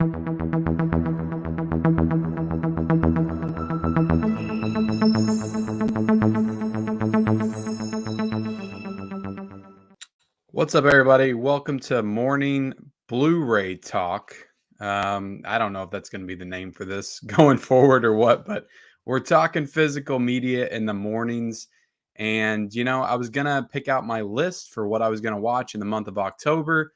What's up, everybody? Welcome to Morning Bluray Talk. I don't know if that's going to be the name for this going forward or what, but we're talking physical media in the mornings. And, I was going to pick out my list for what I was going to watch in the month of October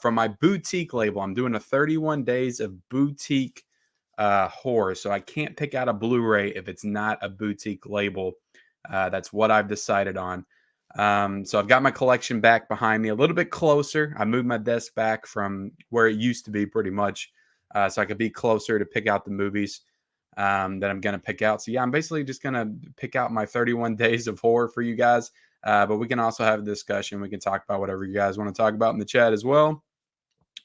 from my boutique label. I'm doing a 31 days of boutique horror. So I can't pick out a Blu-ray if it's not a boutique label. That's what I've decided on. So I've got my collection back behind me a little bit closer. I moved my desk back from where it used to be pretty much, so I could be closer to pick out the movies that I'm going to pick out. So yeah, I'm basically just going to pick out my 31 days of horror for you guys. But we can also have a discussion. We can talk about whatever you guys want to talk about in the chat as well.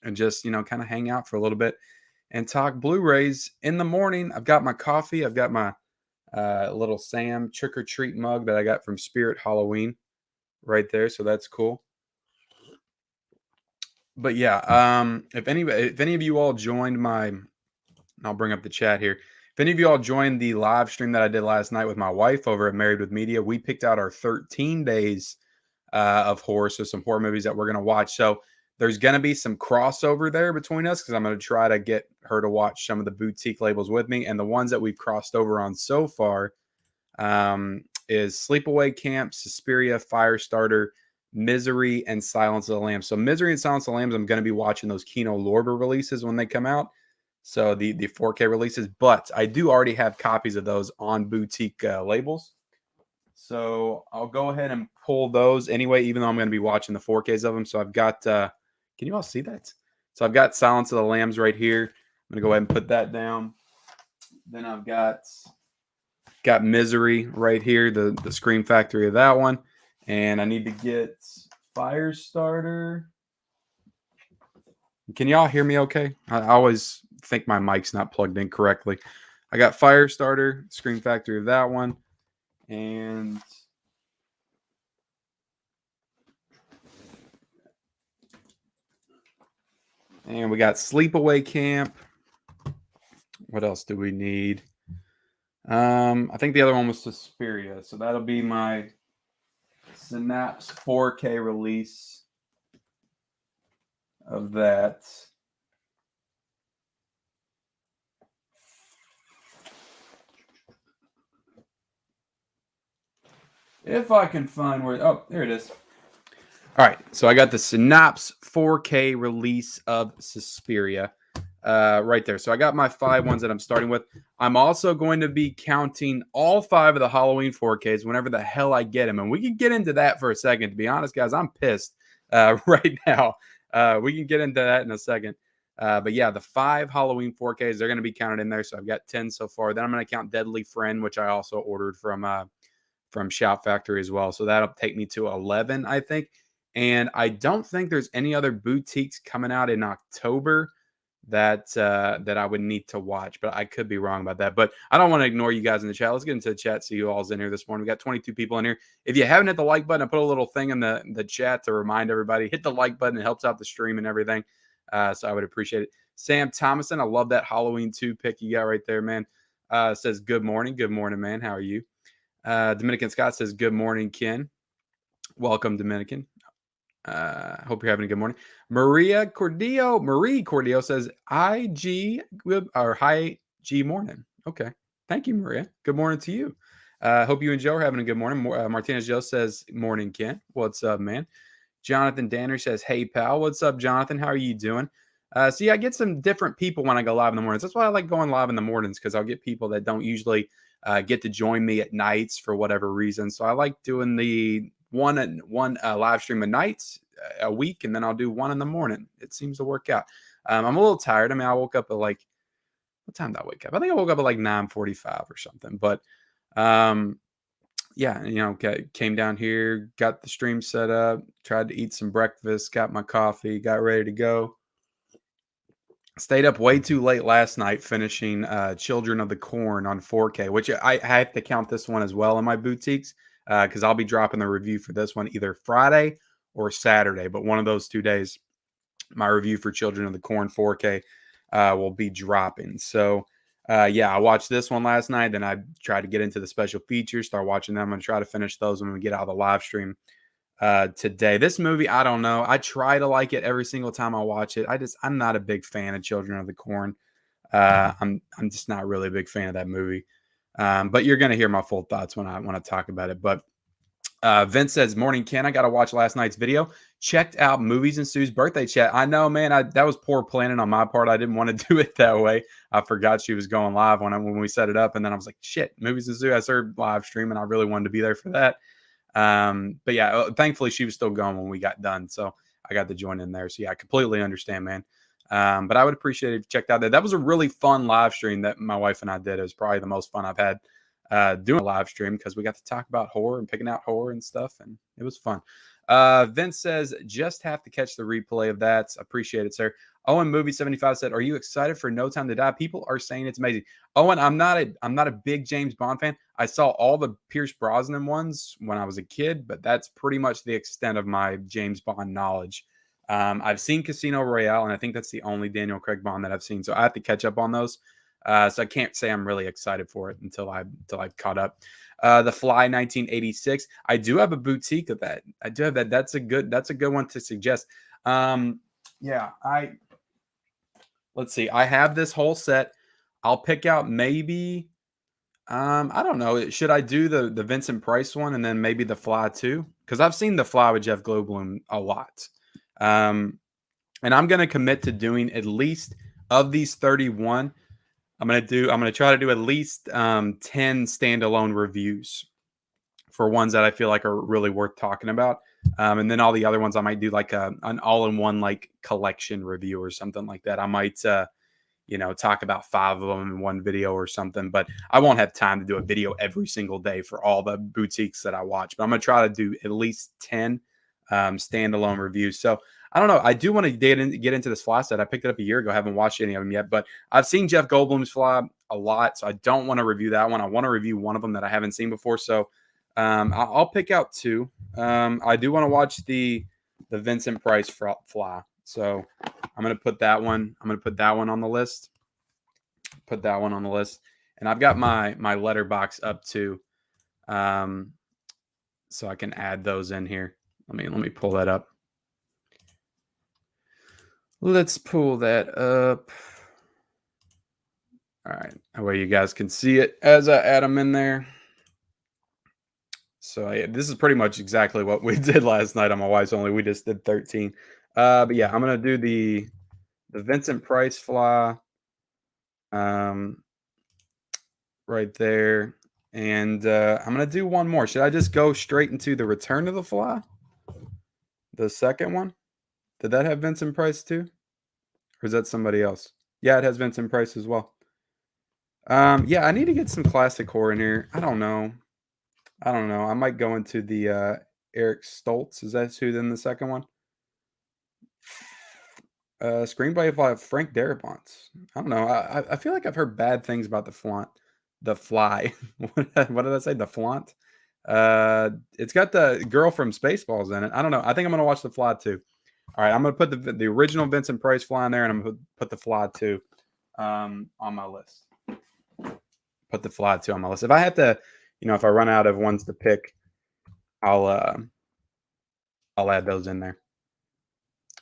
And just, kind of hang out for a little bit and talk Blu-rays in the morning. I've got my coffee. I've got my little Sam trick or treat mug that I got from Spirit Halloween right there, so that's cool. But yeah, if any of you all joined I'll bring up the chat here. If any of you all joined the live stream that I did last night with my wife over at Married with Media, we picked out our 13 days of horror, so some horror movies that we're going to watch. So there's going to be some crossover there between us because I'm going to try to get her to watch some of the boutique labels with me. And the ones that we've crossed over on so far is Sleepaway Camp, Suspiria, Firestarter, Misery, and Silence of the Lambs. So Misery and Silence of the Lambs, I'm going to be watching those Kino Lorber releases when they come out. So the 4K releases, but I do already have copies of those on boutique labels. So I'll go ahead and pull those anyway, even though I'm going to be watching the 4Ks of them. So I've got, can you all see that? So I've got Silence of the Lambs right here. I'm going to go ahead and put that down. Then I've got Misery right here, the Scream Factory of that one. And I need to get Firestarter. Can y'all hear me okay? I always think my mic's not plugged in correctly. I got Firestarter, Scream Factory of that one. And we got Sleepaway Camp. What else do we need? I think the other one was Suspiria. So that'll be my Synapse 4K release of that. If I can find where... Oh, there it is. All right. So I got the Synapse 4K release of Suspiria. Right there. So I got my 5 ones that I'm starting with. I'm also going to be counting all 5 of the Halloween 4Ks whenever the hell I get them. And we can get into that for a second. To be honest, guys, I'm pissed right now. We can get into that in a second. But yeah, the 5 Halloween 4Ks, they're going to be counted in there. So I've got 10 so far. Then I'm going to count Deadly Friend, which I also ordered from Shout Factory as well. So that'll take me to 11, I think. And I don't think there's any other boutiques coming out in October that I would need to watch, but I could be wrong about that. But I don't want to ignore you guys in the chat. Let's get into the chat. See you all's in here this morning. We got 22 people in here. If you haven't hit the like button, I put a little thing in the chat to remind everybody. Hit the like button. It helps out the stream and everything. So I would appreciate it. Sam Thomason, I love that Halloween 2 pick you got right there, man. Says good morning. Good morning, man. How are you? Dominican Scott says good morning, Ken. Welcome, Dominican. Hope you're having a good morning. Marie Cordillo says hi G morning. Okay. Thank you, Maria. Good morning to you. Hope you and Joe are having a good morning. Martinez Joe says morning, Ken. What's up, man? Jonathan Danner says, hey, pal. What's up, Jonathan? How are you doing? So yeah, I get some different people when I go live in the mornings. That's why I like going live in the mornings, because I'll get people that don't usually get to join me at nights for whatever reason. So I like doing the one live stream at nights a week, and then I'll do one in the morning. It seems to work out. I'm a little tired. I mean, I woke up at what time did I wake up? I think I woke up at 9:45 or something. But yeah, came down here, got the stream set up, tried to eat some breakfast, got my coffee, got ready to go. Stayed up way too late last night finishing Children of the Corn on 4K, which I have to count this one as well in my boutiques, because I'll be dropping the review for this one either Friday or Saturday, but one of those 2 days, my review for Children of the Corn 4K. will be dropping. So, yeah, I watched this one last night. Then I tried to get into the special features, start watching them. I'm going to try to finish those when we get out of the live stream today. This movie, I don't know. I try to like it every single time I watch it. I'm not a big fan of Children of the Corn. I'm just not really a big fan of that movie. But you're going to hear my full thoughts when I talk about it. But Vince says, "Morning, Ken. I got to watch last night's video. Checked out Movies and Sue's birthday chat. I know, man. That was poor planning on my part. I didn't want to do it that way. I forgot she was going live when we set it up, and then I was like, shit, Movies and Sue has her live stream, and I really wanted to be there for that. But yeah, thankfully she was still going when we got done, so I got to join in there. So yeah, I completely understand, man. But I would appreciate it if you checked out that. That was a really fun live stream that my wife and I did. It was probably the most fun I've had doing a live stream because we got to talk about horror and picking out horror and stuff, and it was fun. Vince says, just have to catch the replay of that. Appreciate it, sir. Owen Movie 75 said, "Are you excited for No Time to Die? People are saying it's amazing." Owen, I'm not a big James Bond fan. I saw all the Pierce Brosnan ones when I was a kid, but that's pretty much the extent of my James Bond knowledge. I've seen Casino Royale, and I think that's the only Daniel Craig Bond that I've seen. So I have to catch up on those. So I can't say I'm really excited for it until I've caught up. The Fly 1986. I do have a boutique of that. I do have that. That's a good one to suggest. Yeah, let's see. I have this whole set. I'll pick out maybe I don't know. Should I do the Vincent Price one and then maybe the Fly too? Because I've seen the Fly with Jeff Goldblum a lot. And I'm gonna commit to doing at least of these 31. I'm gonna try to do at least 10 standalone reviews for ones that I feel like are really worth talking about. And then all the other ones I might do like an all-in-one like collection review or something like that. I might talk about 5 of them in one video or something, but I won't have time to do a video every single day for all the boutiques that I watch. But I'm gonna try to do at least 10 standalone reviews. So I don't know. I do want to get into this Fly set. I picked it up a year ago. I haven't watched any of them yet, but I've seen Jeff Goldblum's Fly a lot, so I don't want to review that one. I want to review one of them that I haven't seen before. So I'll pick out 2. I do want to watch the Vincent Price Fly. So I'm gonna put that one. I'm gonna put that one on the list. Put that one on the list, and I've got my letterbox up too, so I can add those in here. Let me pull that up. Let's pull that up. All right, that way you guys can see it as I add them in there. So yeah, this is pretty much exactly what we did last night on my wife's only. We just did 13. But yeah, I'm gonna do the Vincent Price Fly, right there, and I'm gonna do one more. Should I just go straight into the Return of the Fly, the second one? Did that have Vincent Price too, or is that somebody else? Yeah, it has Vincent Price as well. Yeah, I need to get some classic horror in here. I don't know. I might go into the Eric Stoltz. Is that who's in the second one? Screenplay by Frank Darabont. I don't know. I feel like I've heard bad things about the Flaunt. The Fly. What did I say? The Flaunt. It's got the girl from Spaceballs in it. I don't know. I think I'm gonna watch the Fly too. All right, I'm gonna put the original Vincent Price Fly in there, and I'm gonna put the Fly too on my list. Put the Fly too on my list. If I have to, if I run out of ones to pick, I'll add those in there.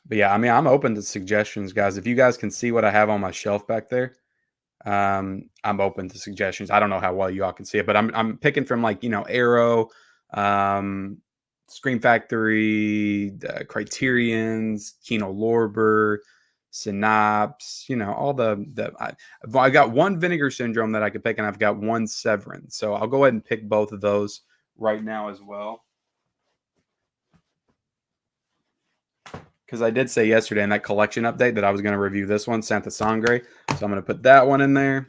But yeah, I mean, I'm open to suggestions, guys. If you guys can see what I have on my shelf back there, I'm open to suggestions. I don't know how well you all can see it, but I'm picking from like Arrow, Scream Factory, the Criterions, Kino Lorber, Synopse. All I got one Vinegar Syndrome that I could pick, and I've got one Severance. So I'll go ahead and pick both of those right now as well. Because I did say yesterday in that collection update that I was going to review this one, Santa Sangre. So I'm going to put that one in there.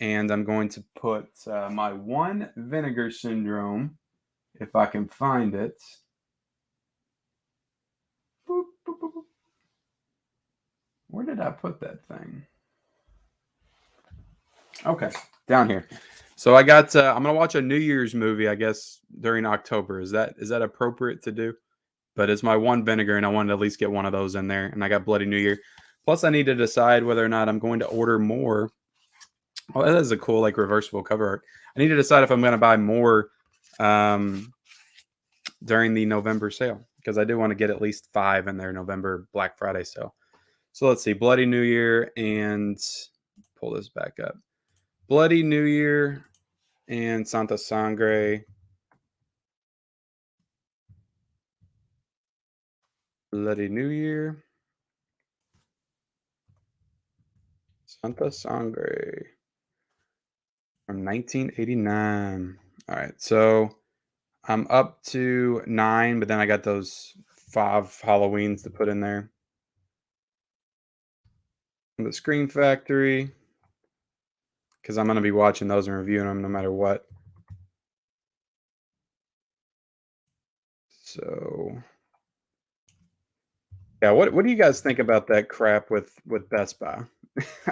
And I'm going to put my one Vinegar Syndrome, if I can find it. Boop, boop, boop, boop. Where did I put that thing? Okay, down here. So I got, I'm going to watch a New Year's movie, I guess, during October. Is that appropriate to do? But it's my one Vinegar, and I wanted to at least get one of those in there. And I got Bloody New Year. Plus, I need to decide whether or not I'm going to order more. Oh, that is a cool, like, reversible cover art. I need to decide if I'm going to buy more during the November sale, because I do want to get at least 5 in their November Black Friday sale. So let's see, Bloody New Year, and pull this back up. Bloody New Year and Santa Sangre. Bloody New Year. Santa Sangre from 1989. All right, so I'm up to 9, but then I got those 5 Halloweens to put in there. The Scream Factory, because I'm going to be watching those and reviewing them no matter what. So, yeah, what do you guys think about that crap with Best Buy?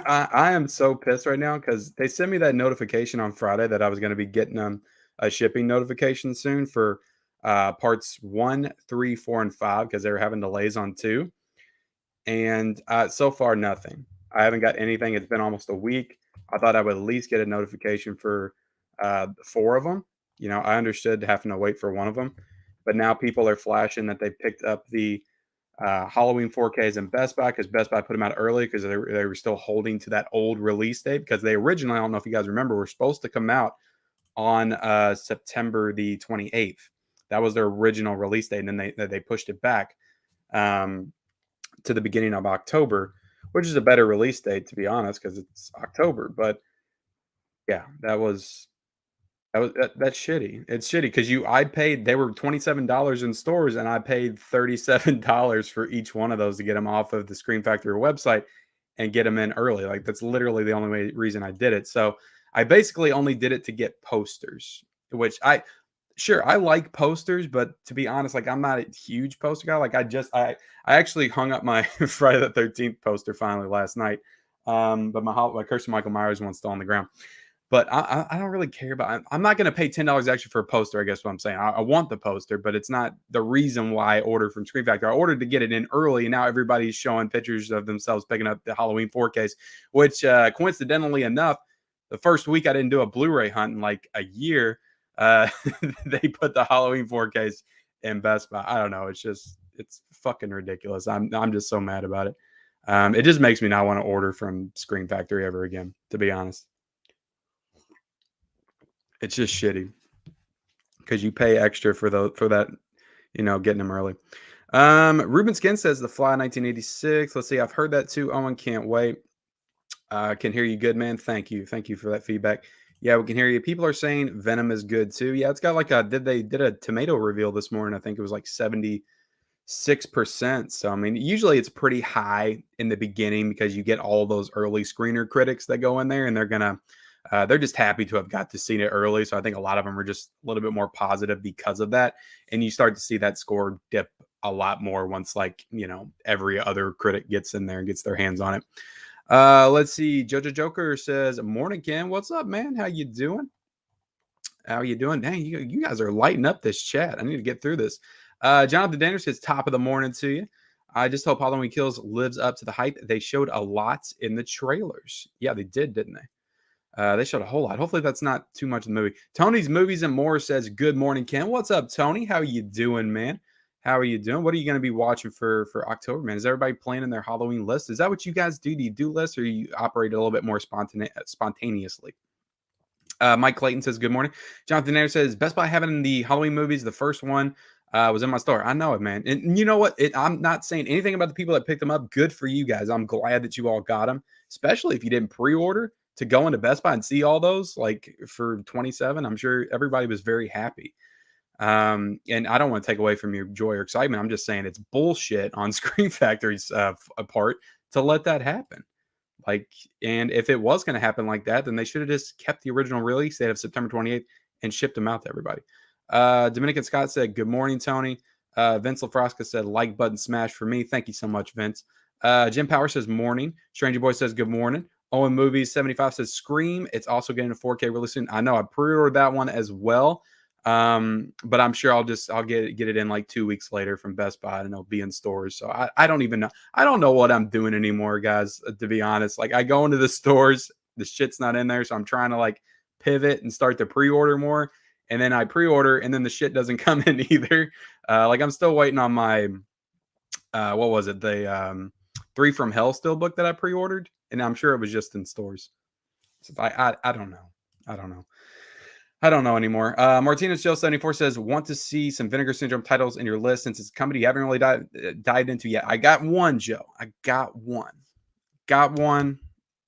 I am so pissed right now because they sent me that notification on Friday that I was going to be getting a shipping notification soon for parts 1, 3, 4, and 5 because they were having delays on 2. And so far, nothing. I haven't got anything. It's been almost a week. I thought I would at least get a notification for 4 of them. You know, I understood having to wait for one of them, but now people are flashing that they picked up the Halloween 4Ks in Best Buy because Best Buy put them out early because they were still holding to that old release date because they originally, I don't know if you guys remember, were supposed to come out on September the 28th. That was their original release date, and then they pushed it back to the beginning of October, which is a better release date, to be honest, because it's October. But yeah, that's shitty. It's shitty because I paid, they were $27 in stores, and I paid $37 for each one of those to get them off of the Scream Factory website and get them in early. Like, that's literally the only reason I did it. So I basically only did it to get posters, which I like posters, but to be honest, like, I'm not a huge poster guy. Like, I actually hung up my Friday the 13th poster finally last night. But my Curse of Michael Myers one's still on the ground. But I don't really care about. I'm not going to pay $10 extra for a poster. I guess what I'm saying. I want the poster, but it's not the reason why I ordered from Screen Factory. I ordered to get it in early, and now everybody's showing pictures of themselves picking up the Halloween 4Ks. Which, coincidentally enough, the first week I didn't do a Blu-ray hunt in like a year. They put the Halloween 4Ks in Best Buy. I don't know. It's fucking ridiculous. I'm just so mad about it. It just makes me not want to order from Screen Factory ever again, to be honest. It's just shitty because you pay extra for that, getting them early. Ruben Skin says The Fly 1986. Let's see. I've heard that too. Owen, can't wait. Can hear you good, man. Thank you for that feedback. Yeah, we can hear you. People are saying Venom is good too. Yeah, it's got like they did a tomato reveal this morning. I think it was like 76%. So I mean, usually it's pretty high in the beginning because you get all those early screener critics that go in there, and they're just happy to have got to see it early. So I think a lot of them are just a little bit more positive because of that. And you start to see that score dip a lot more once, like, every other critic gets in there and gets their hands on it. Let's see. Jojo Joker says, "Morning, Ken. What's up, man? How you doing? Dang, you guys are lighting up this chat. I need to get through this." Jonathan Daniels says, "Top of the morning to you. I just hope Halloween Kills lives up to the hype. They showed a lot in the trailers. Yeah, they didn't they? They showed a whole lot. Hopefully that's not too much of the movie." Tony's Movies and More says, "Good morning, Ken." What's up, Tony? How you doing, man? How are you doing? What are you going to be watching for October, man? Is everybody planning their Halloween list? Is that what you guys do? Do you do lists, or you operate a little bit more spontaneously? Mike Clayton says, "Good morning." Jonathan Nair says, "Best Buy having the Halloween movies. The first one was in my store." I know it, man. And you know what? I'm not saying anything about the people that picked them up. Good for you guys. I'm glad that you all got them, especially if you didn't pre-order to go into Best Buy and see all those like for 27. I'm sure everybody was very happy. And I don't want to take away from your joy or excitement. I'm just saying it's bullshit on Screen Factory's part to let that happen. Like, and if it was going to happen like that, then they should have just kept the original release date of September 28th and shipped them out to everybody. Dominican Scott said, "Good morning, Tony." Vince LaFrosca said, "Like button smash for me." Thank you so much, Vince. Jim Power says, "Morning." Stranger Boy says, "Good morning." Owen Movies 75 says, "Scream. It's also getting a 4K really soon." I know I pre-ordered that one as well. But I'm sure I'll get it in like 2 weeks later from Best Buy, and it'll be in stores. So I don't even know. I don't know what I'm doing anymore, guys. To be honest, like I go into the stores, the shit's not in there, so I'm trying to like pivot and start to pre-order more. And then I pre-order, and then the shit doesn't come in either. Like I'm still waiting on my what was it? The Three from Hell still book that I pre-ordered, and I'm sure it was just in stores. So I don't know. I don't know. I don't know anymore. Martinez Joe 74 says, want to see some Vinegar Syndrome titles in your list since it's a company you haven't really dived into yet. I got one, Joe. I got one. Got one.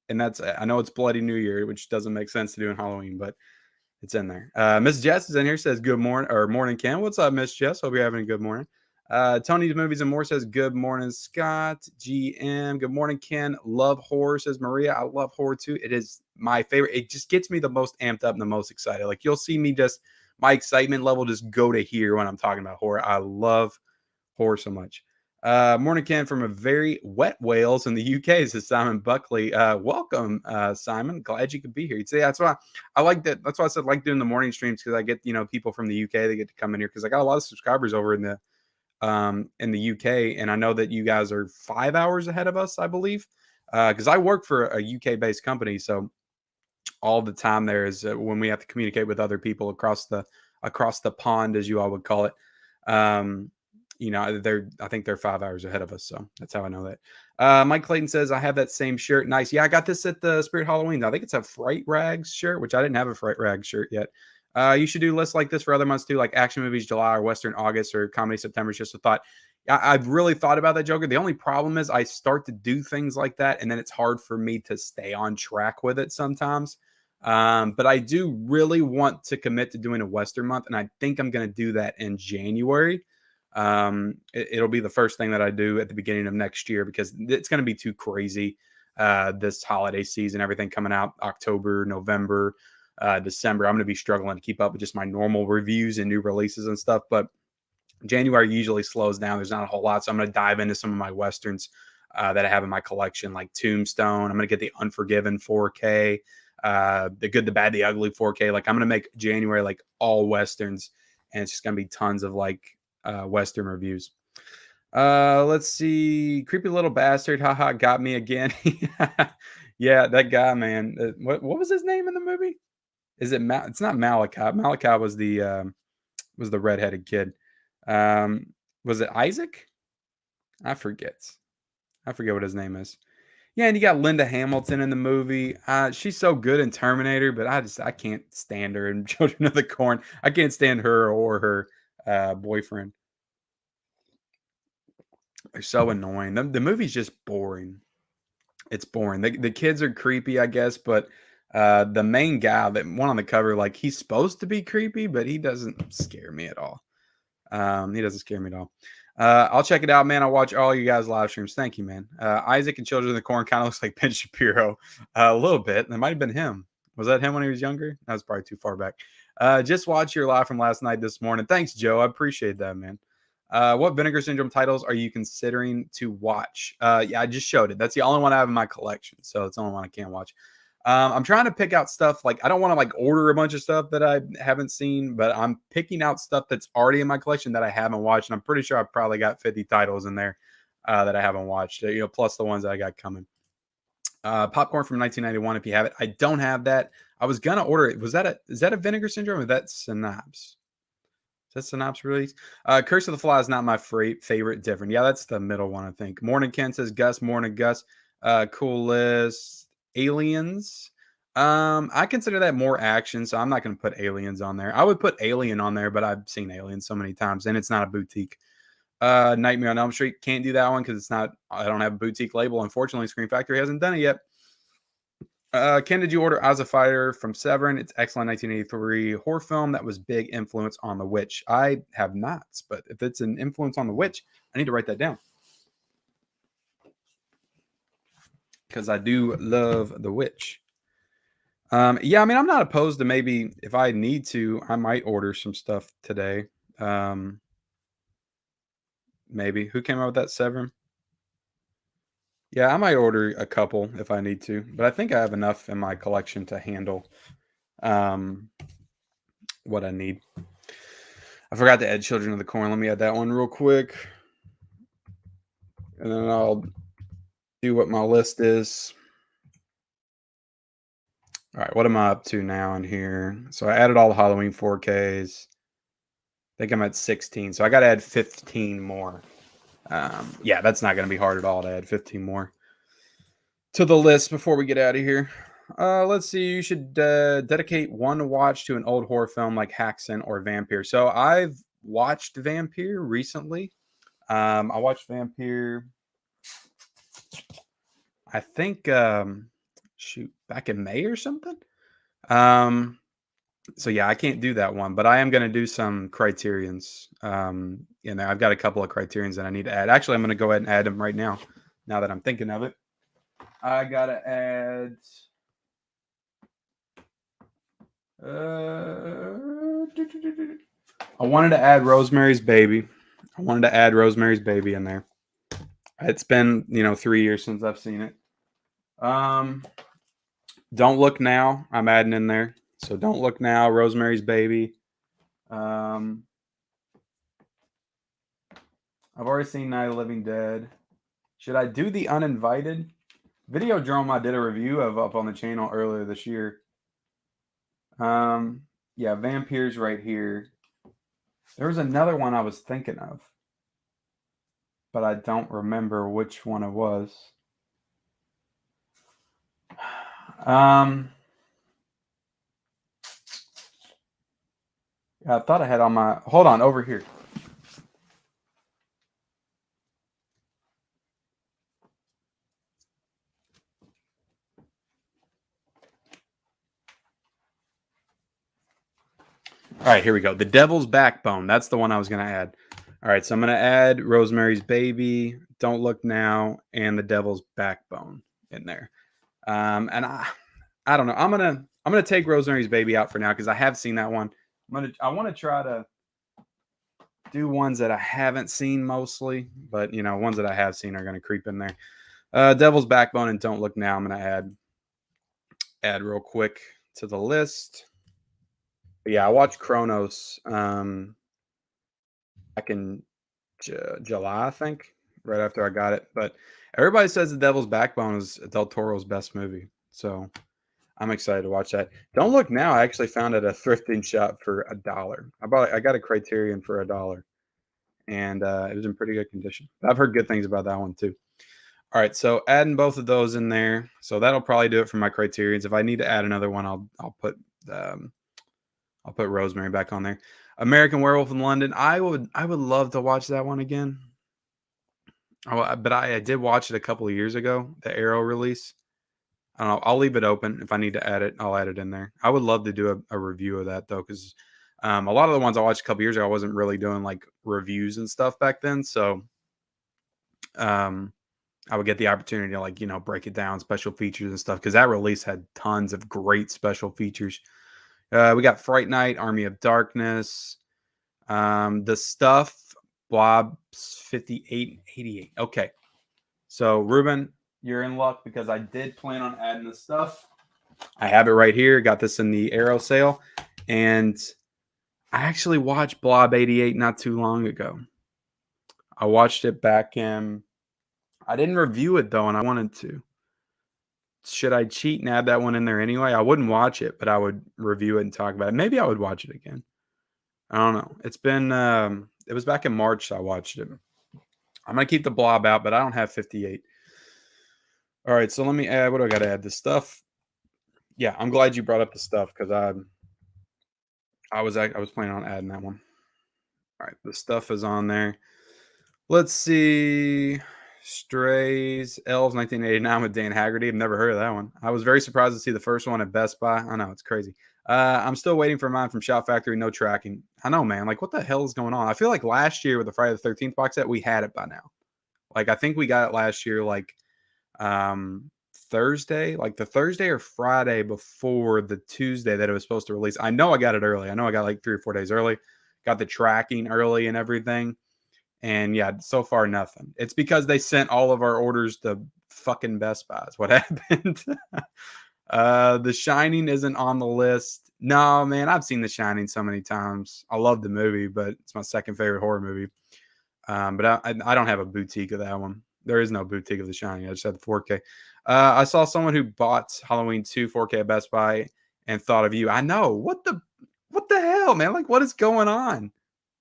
And that's, I know it's Bloody New Year, which doesn't make sense to do in Halloween, but it's in there. Miss Jess is in here, says, good morning, or morning, Ken. What's up, Miss Jess? Hope you're having a good morning. Tony's Movies and More says, good morning, Scott. GM, good morning, Ken. Love horror, says Maria. I love horror too. It is my favorite. It just gets me the most amped up and the most excited. Like you'll see me just, my excitement level just go to here when I'm talking about horror. I love horror so much. Morning, Ken, from a very wet Wales in the UK, says Simon Buckley. Welcome, Simon. Glad you could be here. You'd say that's why I like that. That's why I said like doing the morning streams, because I get people from the UK, they get to come in here because I got a lot of subscribers over in the UK, and I know that you guys are 5 hours ahead of us, I believe, because I work for a UK based company, so all the time there is when we have to communicate with other people across the pond, as you all would call it. I think they're 5 hours ahead of us, so that's how I know that. Mike Clayton says, I have that same shirt. Nice. Yeah, I got this at the Spirit Halloween. I think it's a Fright Rags shirt, which I didn't have a Fright Rags shirt yet. You should do lists like this for other months too, like action movies July or Western August or comedy September. It's just a thought. I've really thought about that, Joker. The only problem is I start to do things like that, and then it's hard for me to stay on track with it sometimes. But I do really want to commit to doing a Western month, and I think I'm going to do that in January. It'll be the first thing that I do at the beginning of next year because it's going to be too crazy. This holiday season, everything coming out October, November, December, I'm going to be struggling to keep up with just my normal reviews and new releases and stuff. But January usually slows down. There's not a whole lot. So I'm going to dive into some of my Westerns that I have in my collection, like Tombstone. I'm going to get the Unforgiven 4K, the Good, the Bad, the Ugly 4K. Like I'm going to make January like all Westerns, and it's just going to be tons of like Western reviews. Let's see. Creepy Little Bastard. Haha, got me again. Yeah, that guy, man. What was his name in the movie? Is it it's not Malachi. Malachi was the redheaded kid. Was it Isaac? I forget what his name is. Yeah, and you got Linda Hamilton in the movie. She's so good in Terminator, but I can't stand her in Children of the Corn. I can't stand her or her boyfriend. They're so annoying. The movie's just boring. It's boring. The kids are creepy, I guess, but the main guy, that one on the cover, like he's supposed to be creepy, but he doesn't scare me at all. He doesn't scare me at all. I'll check it out, man. I'll watch all you guys' live streams. Thank you, man. Isaac and Children of the Corn kind of looks like Ben Shapiro a little bit. That might have been him. Was that him when he was younger? That was probably too far back. Just watch your live from last night this morning. Thanks, Joe. I appreciate that, man. What Vinegar Syndrome titles are you considering to watch? Yeah, I just showed it. That's the only one I have in my collection, so it's the only one I can't watch. I'm trying to pick out stuff, like I don't want to like order a bunch of stuff that I haven't seen, but I'm picking out stuff that's already in my collection that I haven't watched. And I'm pretty sure I've probably got 50 titles in there that I haven't watched, plus the ones that I got coming. Popcorn from 1991, if you have it. I don't have that. I was gonna order it. Is that a Vinegar Syndrome, or that Synapse? Is that Synapse release? Curse of the Fly is not my favorite. Different. Yeah, that's the middle one, I think. Morning Ken says Gus. Morning Gus. Cool list. Aliens. I consider that more action, so I'm not going to put Aliens on there. I would put Alien on there, but I've seen Alien so many times, and it's not a boutique. Nightmare on Elm Street, can't do that one because it's not. I don't have a boutique label. Unfortunately, Scream Factory hasn't done it yet. Ken, did you order As a Fighter from Severin? It's excellent 1983 horror film that was big influence on The Witch. I have not, but if it's an influence on The Witch, I need to write that down. Because I do love The Witch. Yeah, I mean, I'm not opposed to maybe if I need to, I might order some stuff today. Maybe. Who came out with that Severin? Yeah, I might order a couple if I need to, but I think I have enough in my collection to handle what I need. I forgot to add Children of the Corn. Let me add that one real quick. And then I'll do what my list is. All right, what am I up to now in here? So I added all the Halloween 4Ks. I think I'm at 16. So I got to add 15 more. Yeah, that's not going to be hard at all to add 15 more to the list before we get out of here. Let's see. You should dedicate one watch to an old horror film like Haxan or Vampire. So I've watched Vampire recently. I watched Vampire, I think, back in May or something. So yeah, I can't do that one, but I am going to do some criterions. I've got a couple of criterions that I need to add. Actually, I'm going to go ahead and add them right now that I'm thinking of it. I got to add... I wanted to add Rosemary's Baby. in there. It's been, 3 years since I've seen it. Don't Look Now, I'm adding in there. So Don't Look Now, Rosemary's Baby. I've already seen Night of the Living Dead. Should I do The Uninvited? Videodrome I did a review of up on the channel earlier this year. Yeah, Vampire's right here. There was another one I was thinking of, but I don't remember which one it was. Yeah, I thought I had on my... Hold on, over here. All right, here we go. The Devil's Backbone. That's the one I was going to add. All right, so I'm going to add Rosemary's Baby, Don't Look Now, and The Devil's Backbone in there. And I don't know. I'm gonna take Rosemary's Baby out for now because I have seen that one. I want to try to do ones that I haven't seen mostly, but ones that I have seen are going to creep in there. Devil's Backbone and Don't Look Now. I'm going to add real quick to the list. But yeah, I watched Kronos back in July, I think, right after I got it. But everybody says The Devil's Backbone is Del Toro's best movie, so I'm excited to watch that. Don't Look Now, I actually found at a thrifting shop for $1. I got a Criterion for $1, and it was in pretty good condition. I've heard good things about that one too. All right, so adding both of those in there, so that'll probably do it for my Criterions. If I need to add another one, I'll put Rosemary back on there. American Werewolf in London. I would love to watch that one again. But I did watch it a couple of years ago, the Arrow release. I don't know. I'll leave it open. If I need to add it, I'll add it in there. I would love to do a review of that though, because a lot of the ones I watched a couple years ago, I wasn't really doing like reviews and stuff back then. So I would get the opportunity to break it down, special features and stuff, because that release had tons of great special features. We got Fright Night, Army of Darkness, The Stuff, Blobs 5888. Okay. So Ruben, you're in luck because I did plan on adding The Stuff. I have it right here. Got this in the Arrow sale. And I actually watched Blob 88 not too long ago. I watched it back in... I didn't review it though, and I wanted to. Should I cheat and add that one in there anyway? I wouldn't watch it, but I would review it and talk about it. Maybe I would watch it again. I don't know. It's been... it was back in March I watched it. I'm going to keep the Blob out, but I don't have 58. All right, so let me add... What do I got to add? The Stuff. Yeah, I'm glad you brought up The Stuff because I was planning on adding that one. All right, The Stuff is on there. Let's see. Strays, Elves, 1989 with Dan Haggerty. I've never heard of that one. I was very surprised to see the first one at Best Buy. I know, it's crazy. I'm still waiting for mine from Shout Factory. No tracking. I know, man. Like, what the hell is going on? I feel like last year with the Friday the 13th box set, we had it by now. Like, I think we got it last year, like, Thursday, like the Thursday or Friday before the Tuesday that it was supposed to release. I know I got it early. I know I got like 3 or 4 days early. Got the tracking early and everything. And yeah, so far nothing. It's because they sent all of our orders to fucking Best Buy is what happened. The Shining isn't on the list. No, man, I've seen The Shining so many times. I love the movie, but it's my second favorite horror movie. But I don't have a boutique of that one. There is no boutique of The Shining. I just had the 4K. I saw someone who bought Halloween 2 4K at Best Buy and thought of you. I know. What the hell, man? Like, what is going on?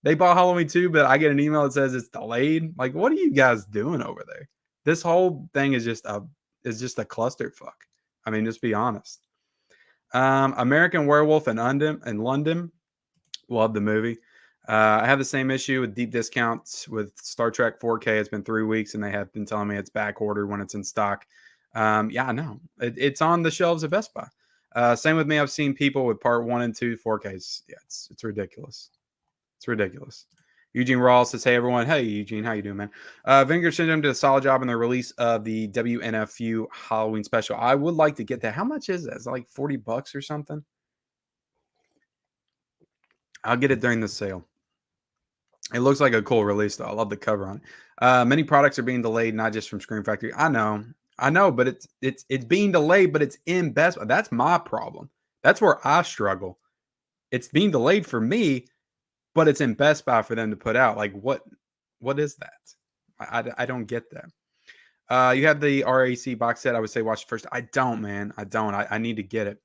They bought Halloween 2, but I get an email that says it's delayed. Like, what are you guys doing over there? This whole thing is just a clusterfuck. I mean, just be honest. American Werewolf in London. Love the movie. I have the same issue with deep discounts with Star Trek 4K. It's been 3 weeks, and they have been telling me it's back ordered when it's in stock. Yeah, I know. It's on the shelves at Best Buy. Same with me. I've seen people with part 1 and 2 4Ks. Yeah, it's ridiculous. It's ridiculous. Eugene Rawls says, hey, everyone. Hey, Eugene. How you doing, man? Vinegar Syndrome did a solid job in the release of the WNFU Halloween special. I would like to get that. How much is that? Is it like $40 or something? I'll get it during the sale. It looks like a cool release, though. I love the cover on it. Many products are being delayed, not just from Scream Factory. I know, but it's being delayed, but it's in Best Buy. That's my problem. That's where I struggle. It's being delayed for me, but it's in Best Buy for them to put out. Like, what is that? I don't get that. You have the RAC box set. I would say watch it first. I don't, man. I don't. I need to get it.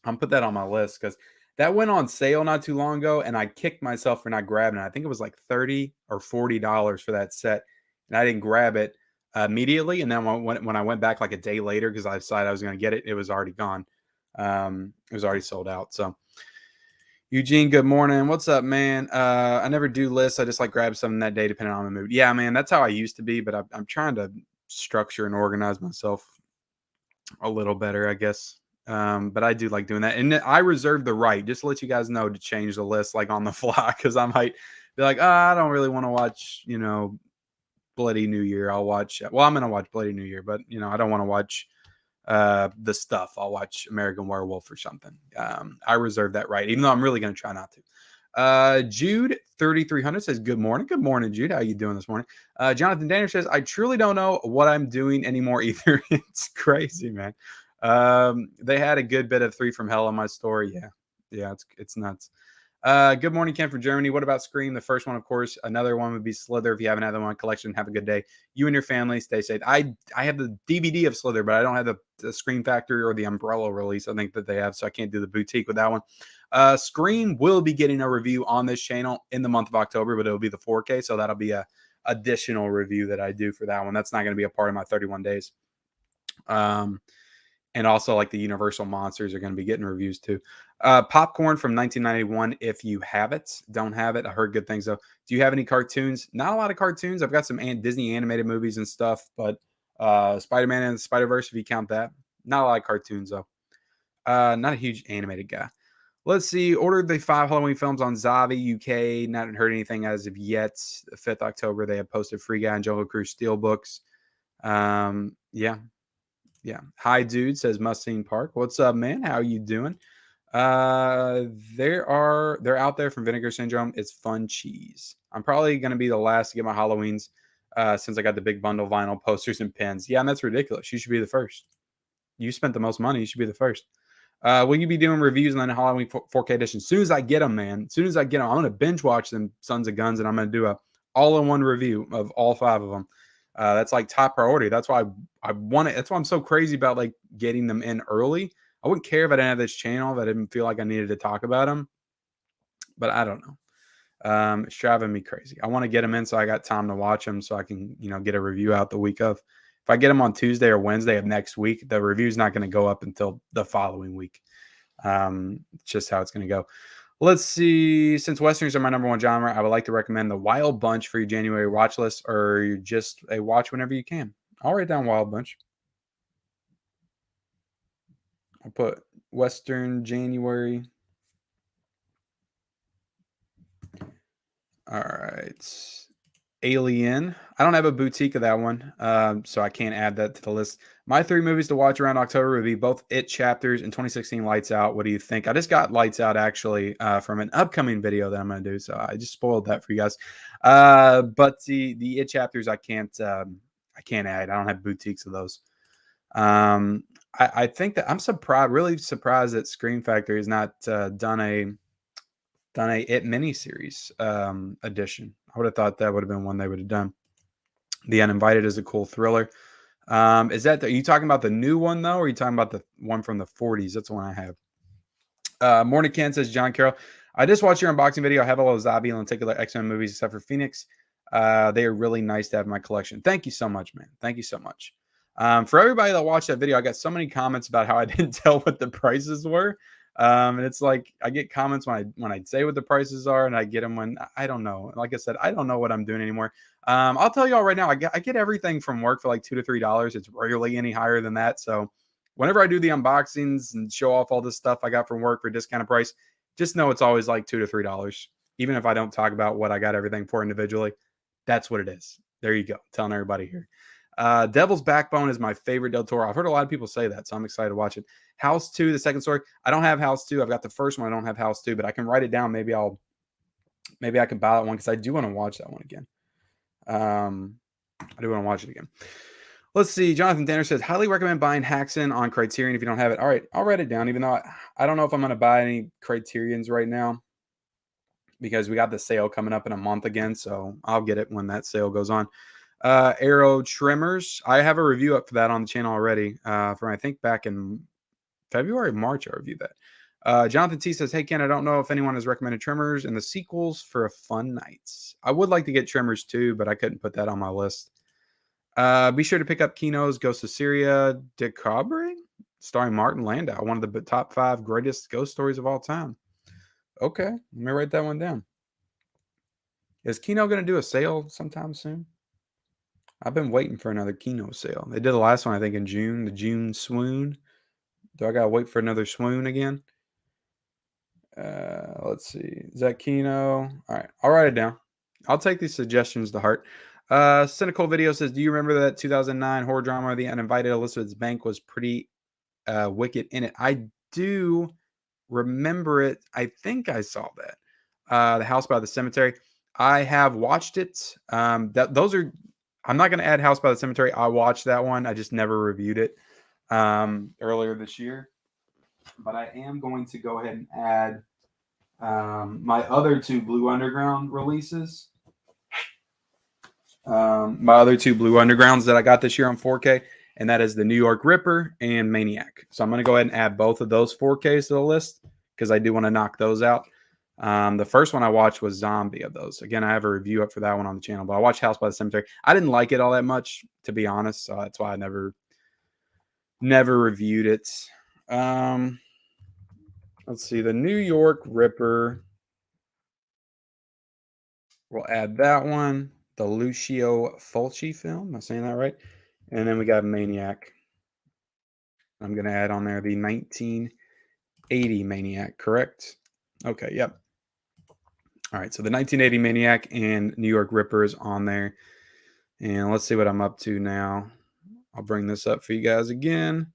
I'm put that on my list because that went on sale not too long ago, and I kicked myself for not grabbing it. I think it was like $30 or $40 for that set, and I didn't grab it immediately. And then when I went back like a day later because I decided I was going to get it, it was already gone. It was already sold out. So, Eugene, good morning. What's up, man? I never do lists. I just like grab something that day depending on the mood. Yeah, man, that's how I used to be, but I'm trying to structure and organize myself a little better, I guess. But I do like doing that. And I reserve the right, just to let you guys know, to change the list like on the fly, because I might be like, I don't really want to watch, Bloody New Year. I'll watch, I'm going to watch Bloody New Year, but, I don't want to watch the stuff. I'll watch American Werewolf or something. I reserve that right, even though I'm really going to try not to. Jude 3300 says, good morning. Good morning, Jude. How you doing this morning? Jonathan Danner says, I truly don't know what I'm doing anymore either. It's crazy, man. They had a good bit of 3 from Hell on my story. Yeah, it's nuts. Good morning, Ken from Germany. What about Scream? The first one, of course. Another one would be Slither. If you haven't had the one collection, have a good day. You and your family stay safe. I have the DVD of Slither, but I don't have the Scream Factory or the Umbrella release. I think that they have, so I can't do the boutique with that one. Scream will be getting a review on this channel in the month of October, but it'll be the 4K, so that'll be a additional review that I do for that one. That's not going to be a part of my 31 days. And also, like, the Universal Monsters are going to be getting reviews too. Popcorn from 1991. If you have it, don't have it. I heard good things though. Do you have any cartoons? Not a lot of cartoons. I've got some Disney animated movies and stuff, but Spider-Man and the Spider-Verse, if you count that. Not a lot of cartoons though. Not a huge animated guy. Let's see. Ordered the 5 Halloween films on Zavi UK. Not heard anything as of yet. 5th October, they have posted Free Guy and Jungle Cruise Steelbooks. Yeah. Hi, dude, says Mustang Park. What's up, man? How you doing? They're out there from Vinegar Syndrome. It's fun cheese. I'm probably going to be the last to get my Halloweens since I got the big bundle vinyl posters and pins. Yeah, and that's ridiculous. You should be the first. You spent the most money. You should be the first. Will you be doing reviews on the Halloween 4K edition? As soon as I get them, man. As soon as I get them, I'm going to binge watch them Sons of Guns, and I'm going to do a all-in-one review of all 5 of them. That's like top priority. That's why I want it. That's why I'm so crazy about like getting them in early. I wouldn't care if I didn't have this channel, if I didn't feel like I needed to talk about them. But I don't know. It's driving me crazy. I want to get them in so I got time to watch them so I can, get a review out the week of. If I get them on Tuesday or Wednesday of next week, the review's not going to go up until the following week. It's just how it's going to go. Let's see. Since Westerns are my number 1 genre, I would like to recommend the Wild Bunch for your January watch list, or just a watch whenever you can. I'll write down Wild Bunch. I'll put Western January. All right. Alien. I don't have a boutique of that one, so I can't add that to the list. My 3 movies to watch around October would be both It chapters and 2016 Lights Out. What do you think? I just got Lights Out actually from an upcoming video that I'm going to do, so I just spoiled that for you guys. But the It chapters I can't add. I don't have boutiques of those. I think that I'm surprised, really surprised that Scream Factory has not done a It miniseries edition. I would have thought that would have been one they would have done. The Uninvited is a cool thriller. Is that are you talking about the new one though, or are you talking about the one from the 40s? That's the one I have. Morning Ken says, John Carroll, I just watched your unboxing video. I have all those zombie and lenticular X-Men movies except for Phoenix. They are really nice to have in my collection. Thank you so much, man. Thank you so much. For everybody that watched that video, I got so many comments about how I didn't tell what the prices were. And it's like I get comments when I say what the prices are, and I get them when I don't know. Like I said, I don't know what I'm doing anymore. I'll tell y'all right now, I get everything from work for like $2 to $3. It's rarely any higher than that. So whenever I do the unboxings and show off all this stuff I got from work for a discounted price, just know it's always like $2 to $3. Even if I don't talk about what I got everything for individually, that's what it is. There you go. Telling everybody here. Devil's Backbone is my favorite Del Toro. I've heard a lot of people say that, so I'm excited to watch it. House 2, the second story. I don't have House 2. I've got the first one. I don't have House 2, but I can write it down. Maybe I can buy that one because I do want to watch that one again. I do want to watch it again. Let's see. Jonathan Danner says, highly recommend buying Haxon on Criterion if you don't have it. All right, I'll write it down, even though I don't know if I'm going to buy any Criterions right now because we got the sale coming up in a month again, so I'll get it when that sale goes on. Arrow Trimmers. I have a review up for that on the channel already. From I think back in February, March, I reviewed that. Jonathan T says, hey Ken, I don't know if anyone has recommended Trimmers and the sequels for a fun nights. I would like to get Trimmers too, but I couldn't put that on my list. Be sure to pick up Kino's Ghost of Syria Decabre, starring Martin Landau, one of the top 5 greatest ghost stories of all time. Okay, let me write that one down. Is Kino going to do a sale sometime soon? I've been waiting for another Kino sale. They did the last one, I think, in June, the June swoon. Do I got to wait for another swoon again? Let's see. Is that Kino? All right, I'll write it down. I'll take these suggestions to heart. Cynical Video says, do you remember that 2009 horror drama, The Uninvited? Elizabeth's Bank was pretty wicked in it. I do remember it. I think I saw that. The House by the Cemetery. I have watched it. Those are... I'm not going to add House by the Cemetery. I watched that one. I just never reviewed it earlier this year. But I am going to go ahead and add my other 2 Blue Underground releases. My other 2 Blue Undergrounds that I got this year on 4K, and that is the New York Ripper and Maniac. So I'm going to go ahead and add both of those 4Ks to the list because I do want to knock those out. The first one I watched was Zombie of those. Again, I have a review up for that one on the channel, but I watched House by the Cemetery. I didn't like it all that much, to be honest. So that's why I never reviewed it. Let's see. The New York Ripper. We'll add that one. The Lucio Fulci film. Am I saying that right? And then we got Maniac. I'm going to add on there the 1980 Maniac, correct? Okay, yep. All right, so the 1980 Maniac and New York Ripper is on there. And let's see what I'm up to now. I'll bring this up for you guys again.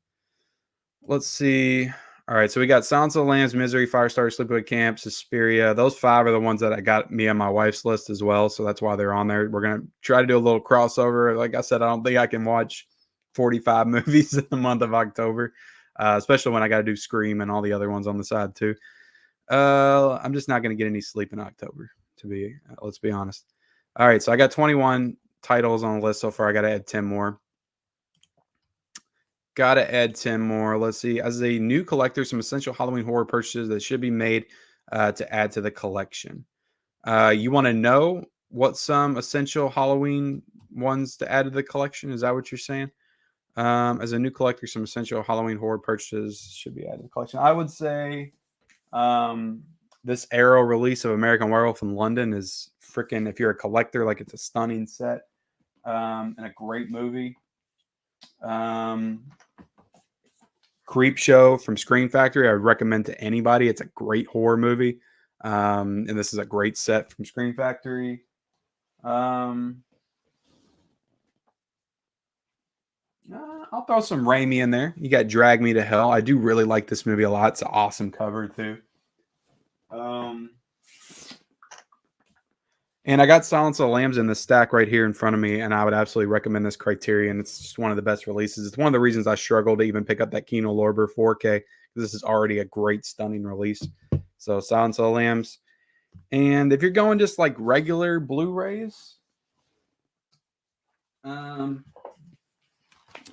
Let's see. All right, so we got Silence of the Lambs, Misery, Firestarter, Sleepaway Camp, Suspiria. Those 5 are the ones that I got me on my wife's list as well, so that's why they're on there. We're going to try to do a little crossover. Like I said, I don't think I can watch 45 movies in the month of October, especially when I got to do Scream and all the other ones on the side too. I'm just not going to get any sleep in October, let's be honest. All right, so I got 21 titles on the list so far. I got to add 10 more. Got to add 10 more. Let's see. As a new collector, some essential Halloween horror purchases that should be made to add to the collection. You want to know what some essential Halloween ones to add to the collection? Is that what you're saying? As a new collector, some essential Halloween horror purchases should be added to the collection. I would say this Arrow release of American Werewolf in London is freaking, if you're a collector, like it's a stunning set and a great movie. Creep Show from Scream Factory, I would recommend to anybody. It's a great horror movie. And this is a great set from Scream Factory. I'll throw some Raimi in there. You got Drag Me to Hell. I do really like this movie a lot. It's an awesome cover too. And I got Silence of the Lambs in the stack right here in front of me, and I would absolutely recommend this Criterion. It's just one of the best releases. It's one of the reasons I struggled to even pick up that Kino Lorber 4K, because this is already a great, stunning release. So Silence of the Lambs. And if you're going just like regular Blu-rays, you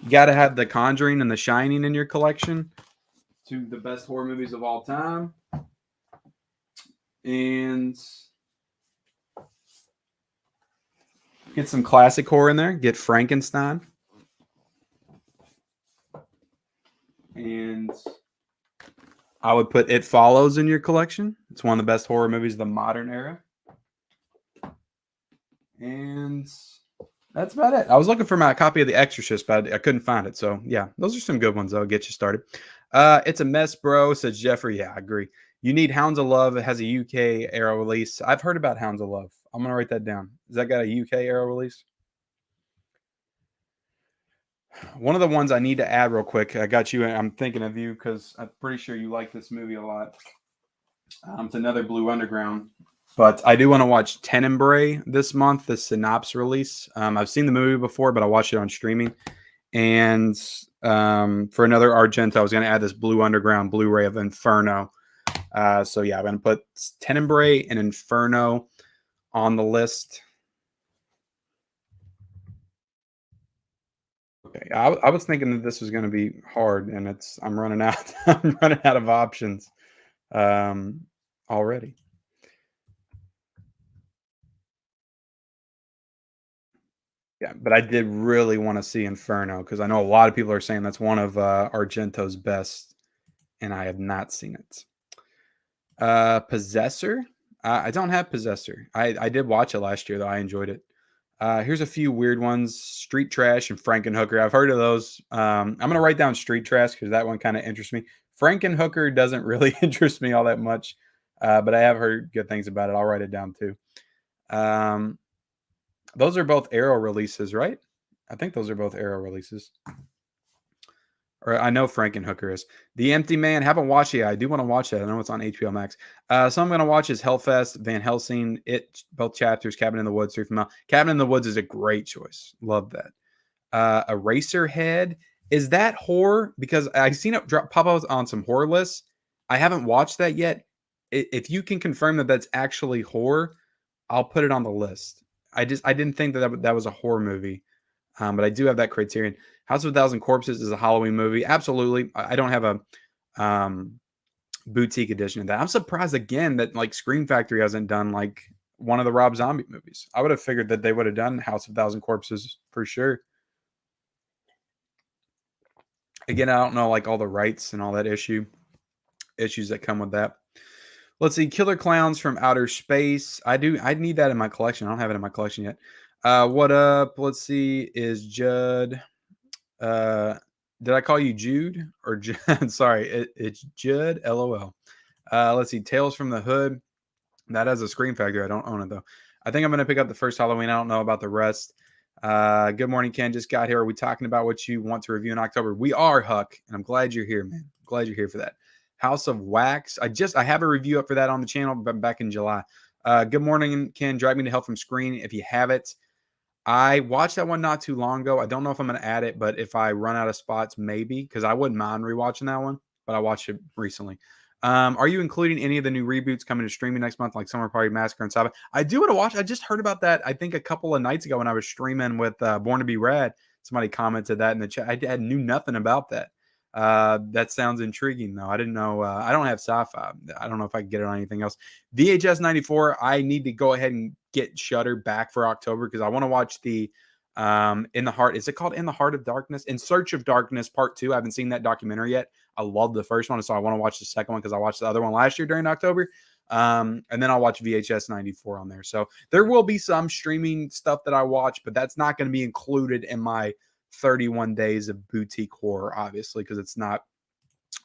got to have The Conjuring and The Shining in your collection. Two of the best horror movies of all time. And get some classic horror in there. Get Frankenstein. And I would put It Follows in your collection. It's one of the best horror movies of the modern era. And that's about it. I was looking for my copy of The Exorcist, but I couldn't find it. So, yeah, those are some good ones that'll get you started. It's a mess, bro, says Jeffrey. Yeah, I agree. You need Hounds of Love. It has a UK era release. I've heard about Hounds of Love. I'm going to write that down. Has that got a UK era release? One of the ones I need to add real quick. I got you. I'm thinking of you because I'm pretty sure you like this movie a lot. It's another Blue Underground. But I do want to watch Tenebrae this month, the Synopsis release. I've seen the movie before, but I watched it on streaming. And for another Argento, I was going to add this Blue Underground Blu-ray of Inferno. So yeah, I'm going to put Tenebrae and Inferno on the list. Okay, I was thinking that this was going to be hard, and I'm running out. I'm running out of options already. Yeah, but I did really want to see Inferno because I know a lot of people are saying that's one of Argento's best, and I have not seen it. Possessor. I don't have Possessor. I did watch it last year though. I enjoyed it. Here's a few weird ones: Street Trash and Frankenhooker. I've heard of those. I'm gonna write down Street Trash because that one kind of interests me. Frankenhooker doesn't really interest me all that much, but I have heard good things about it. I'll write it down too. Those are both Arrow releases, right? I think those are both Arrow releases. Or I know Frankenhooker is. The Empty Man. Haven't watched it yet. I do want to watch that. I know it's on HBO Max. So I'm going to watch is Hellfest, Van Helsing, It, both chapters, Cabin in the Woods, 3 from Hell. Cabin in the Woods is a great choice. Love that. Eraserhead. Is that horror? Because I've seen it pop up on some horror lists. I haven't watched that yet. If you can confirm that that's actually horror, I'll put it on the list. I didn't think that was a horror movie, but I do have that Criterion. House of a Thousand Corpses is a Halloween movie. Absolutely. I don't have a boutique edition of that. I'm surprised again that like Scream Factory hasn't done like one of the Rob Zombie movies. I would have figured that they would have done House of a Thousand Corpses for sure. Again, I don't know like all the rights and all that issues that come with that. Let's see, Killer Clowns from Outer Space. I need that in my collection. I don't have it in my collection yet. What up? Let's see, is Judd. Did I call you Jude or Judd? Sorry, it's Judd. LOL. Let's see, Tales from the Hood. That has a Scream Factory. I don't own it though. I think I'm gonna pick up the first Halloween. I don't know about the rest. Good morning, Ken. Just got here. Are we talking about what you want to review in October? We are, Huck, and I'm glad you're here, man. Glad you're here for that. House of Wax. I have a review up for that on the channel, but back in July. Good morning, Ken. Drive Me to Hell from Screen. If you have it, I watched that one not too long ago. I don't know if I'm going to add it, but if I run out of spots, maybe, because I wouldn't mind rewatching that one. But I watched it recently. Are you including any of the new reboots coming to streaming next month, like Summer Party Massacre and Sabbath? I do want to watch. I just heard about that, I think, a couple of nights ago when I was streaming with Born to Be Rad. Somebody commented that in the chat. I knew nothing about that. That sounds intriguing, though. I didn't know. I don't have sci-fi. I don't know if I can get it on anything else. VHS 94. I need to go ahead and get Shudder back for October because I want to watch the In the Heart. Is it called In the Heart of Darkness? In Search of Darkness Part 2. I haven't seen that documentary yet. I love the first one, so I want to watch the second one because I watched the other one last year during October. And then I'll watch VHS 94 on there. So there will be some streaming stuff that I watch, but that's not going to be included in my 31 days of boutique horror, obviously, because it's not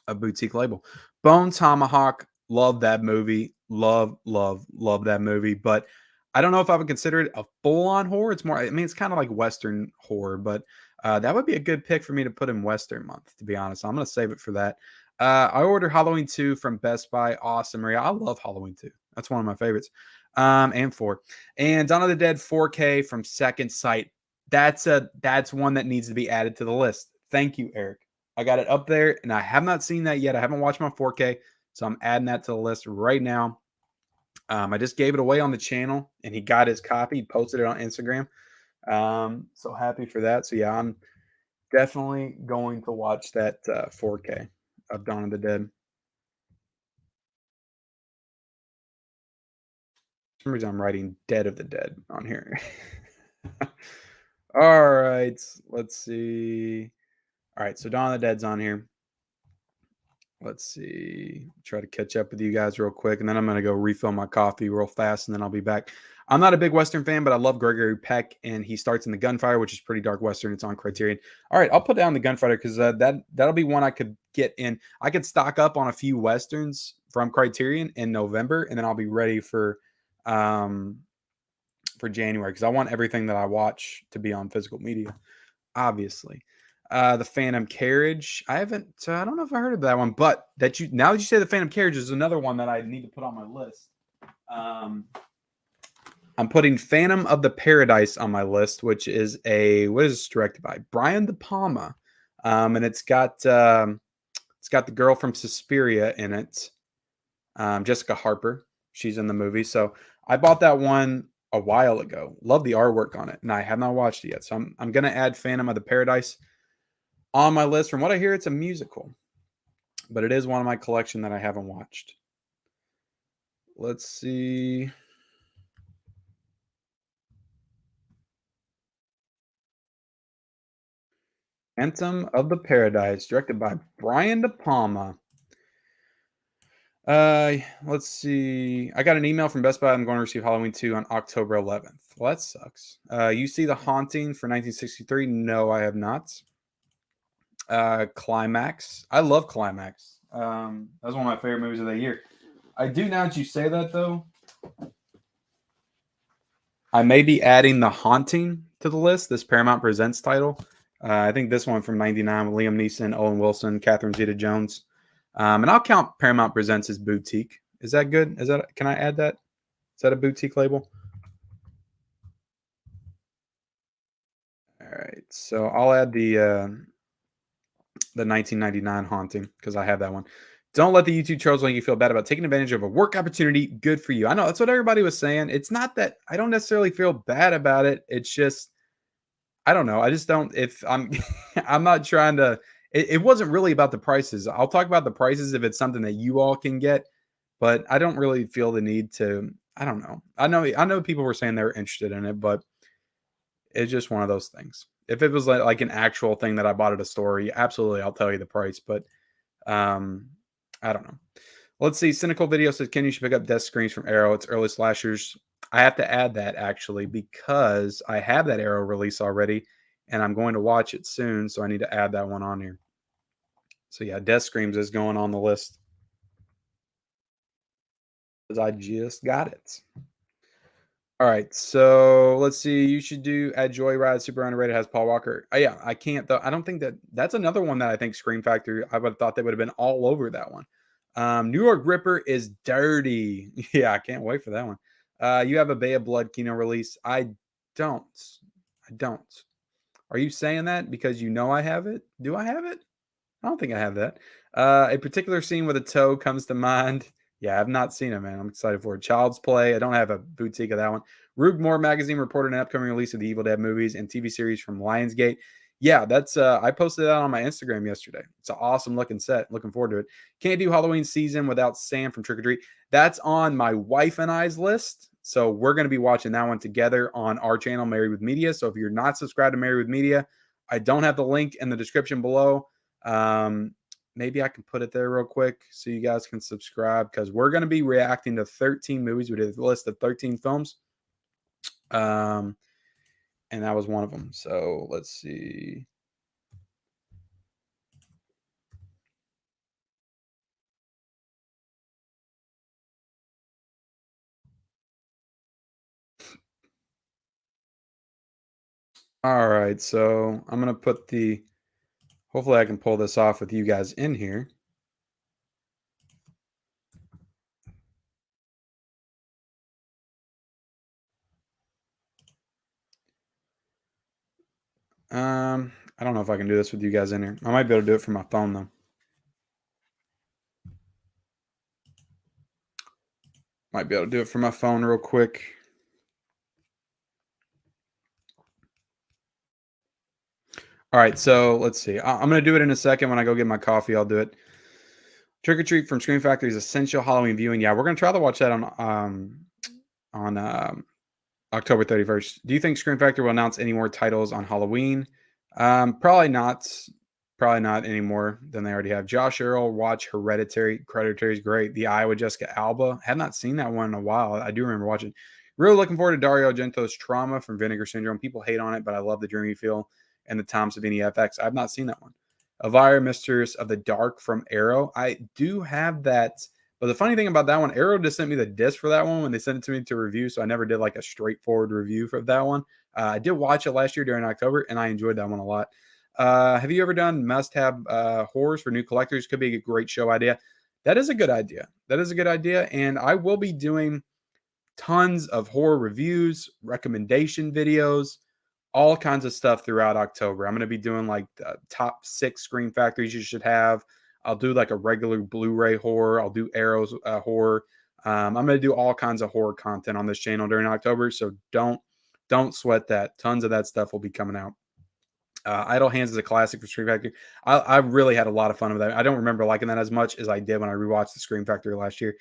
a boutique label. Bone Tomahawk, love that movie. Love that movie. But I don't know if I would consider it a full-on horror. It's more, I mean, it's kind of like Western horror, but that would be a good pick for me to put in Western month, to be honest. I'm going to save it for that. I ordered Halloween 2 from Best Buy. Awesome, Maria. I love Halloween 2. That's one of my favorites. And 4. And Dawn of the Dead 4K from Second Sight. That's one that needs to be added to the list. Thank you, Eric. I got it up there, and I have not seen that yet. I haven't watched my 4K, so I'm adding that to the list right now. I just gave it away on the channel, and he got his copy. He posted it on Instagram. So happy for that. So yeah, I'm definitely going to watch that 4K of Dawn of the Dead. For some reason, I'm writing Dead of the Dead on here. All right, let's see. All right, so Dawn of the Dead's on here. Let's see. Try to catch up with you guys real quick, and then I'm going to go refill my coffee real fast, and then I'll be back. I'm not a big Western fan, but I love Gregory Peck, and he starts in The Gunfighter, which is pretty dark Western. It's on Criterion. All right, I'll put down The Gunfighter because that'll be one I could get in. I could stock up on a few Westerns from Criterion in November, and then I'll be ready for January because I want everything that I watch to be on physical media, obviously. The Phantom Carriage. I don't know if I heard of that one, but now that you say the Phantom Carriage is another one that I need to put on my list. I'm putting Phantom of the Paradise on my list, which is what is this directed by? Brian De Palma. And it's got the girl from Suspiria in it. Jessica Harper. She's in the movie. So I bought that one a while ago. Love the artwork on it, and I have not watched it yet. So I'm gonna add Phantom of the Paradise on my list. From what I hear, it's a musical, but it is one of my collection that I haven't watched. Let's see. Phantom of the Paradise, directed by Brian De Palma. Let's see. I got an email from Best Buy. I'm going to receive Halloween 2 on October 11th. Well, that sucks. You see The Haunting for 1963? No, I have not. Climax. I love Climax. That was one of my favorite movies of the year. I do, now that you say that, though, I may be adding The Haunting to the list, this Paramount Presents title. I think this one from 99 with Liam Neeson, Owen Wilson, Catherine Zeta-Jones. And I'll count Paramount Presents as boutique. Is that good? Can I add that? Is that a boutique label? All right. So I'll add the 1999 Haunting because I have that one. Don't let the YouTube trolls make you feel bad about taking advantage of a work opportunity. Good for you. I know that's what everybody was saying. It's not that I don't necessarily feel bad about it. It's just, I don't know. I just don't, if I'm, I'm not trying to, it wasn't really about the prices. I'll talk about the prices if it's something that you all can get, but I don't really feel the need to, I don't know. I know people were saying they were interested in it, but it's just one of those things. If it was like an actual thing that I bought at a store, absolutely, I'll tell you the price, but I don't know. Let's see. Cynical Video says, "Can you should pick up Death Screams from Arrow? It's early slashers." I have to add that actually because I have that Arrow release already, and I'm going to watch it soon, so I need to add that one on here. So yeah, Death Screams is going on the list because I just got it. All right, so let's see. You should do at Joyride. Super underrated. Has Paul Walker. Yeah, I can't though. I don't think that's another one that I think Scream Factory. I would have thought they would have been all over that one. New York Ripper is dirty. Yeah, I can't wait for that one. You have a Bay of Blood Kino release. I don't. I don't. Are you saying that because you know I have it? Do I have it? I don't think I have that. A particular scene with a toe comes to mind. Yeah, I've not seen it, man. I'm excited for it. Child's Play. I don't have a boutique of that one. Rube Moore magazine reported an upcoming release of the Evil Dead movies and TV series from Lionsgate. Yeah, that's I posted that on my Instagram yesterday. It's an awesome looking set. Looking forward to it. Can't do Halloween season without Sam from Trick or Treat. That's on my wife and I's list. So we're going to be watching that one together on our channel, Married with Media. So if you're not subscribed to Married with Media, I don't have the link in the description below. Maybe I can put it there real quick so you guys can subscribe because we're going to be reacting to 13 movies. We did a list of 13 films. And that was one of them. So let's see. All right. So I'm going to put hopefully I can pull this off with you guys in here. I don't know if I can do this with you guys in here. I might be able to do it from my phone though. Might be able to do it from my phone real quick. All right, so let's see. I'm going to do it in a second. When I go get my coffee, I'll do it. Trick or Treat from Scream Factory's essential Halloween viewing. Yeah, we're going to try to watch that on October 31st. Do you think Scream Factory will announce any more titles on Halloween? Probably not. Probably not any more than they already have. Josh Earl, watch Hereditary. Hereditary is great. The Eye with Jessica Alba. Have not seen that one in a while. I do remember watching. Really looking forward to Dario Argento's Trauma from Vinegar Syndrome. People hate on it, but I love the dreamy feel and the Tom Savini FX. I've not seen that one. Elvira, Mistress of the Dark from Arrow. I do have that. But the funny thing about that one, Arrow just sent me the disc for that one when they sent it to me to review. So I never did like a straightforward review for that one. I did watch it last year during October, and I enjoyed that one a lot. Have you ever done must-have horrors for new collectors? Could be a great show idea. That is a good idea. That is a good idea. And I will be doing tons of horror reviews, recommendation videos, all kinds of stuff throughout October. I'm going to be doing like the top 6 Scream Factories you should have. I'll do like a regular Blu-ray horror. I'll do Arrows horror. I'm going to do all kinds of horror content on this channel during October. So don't sweat that. Tons of that stuff will be coming out. Idle Hands is a classic for Scream Factory. I really had a lot of fun with that. I don't remember liking that as much as I did when I rewatched the Scream Factory last year.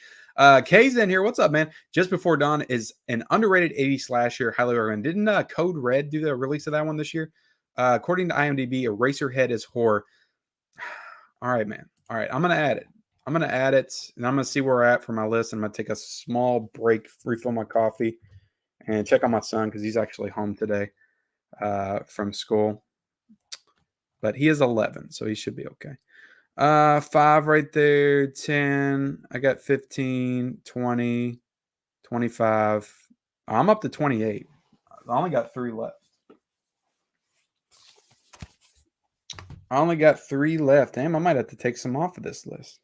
Kay's in here. What's up, man? Just Before Dawn is an underrated 80s slasher. Highly recommend. Didn't Code Red do the release of that one this year? According to IMDb, Eraserhead is horror. All right, man. All right, I'm going to add it. I'm going to add it, and I'm going to see where we're at for my list. I'm going to take a small break, refill my coffee, and check on my son because he's actually home today from school. But he is 11, so he should be okay. 5 right there, 10. I got 15, 20, 25. I'm up to 28. I only got 3 left. Damn, I might have to take some off of this list.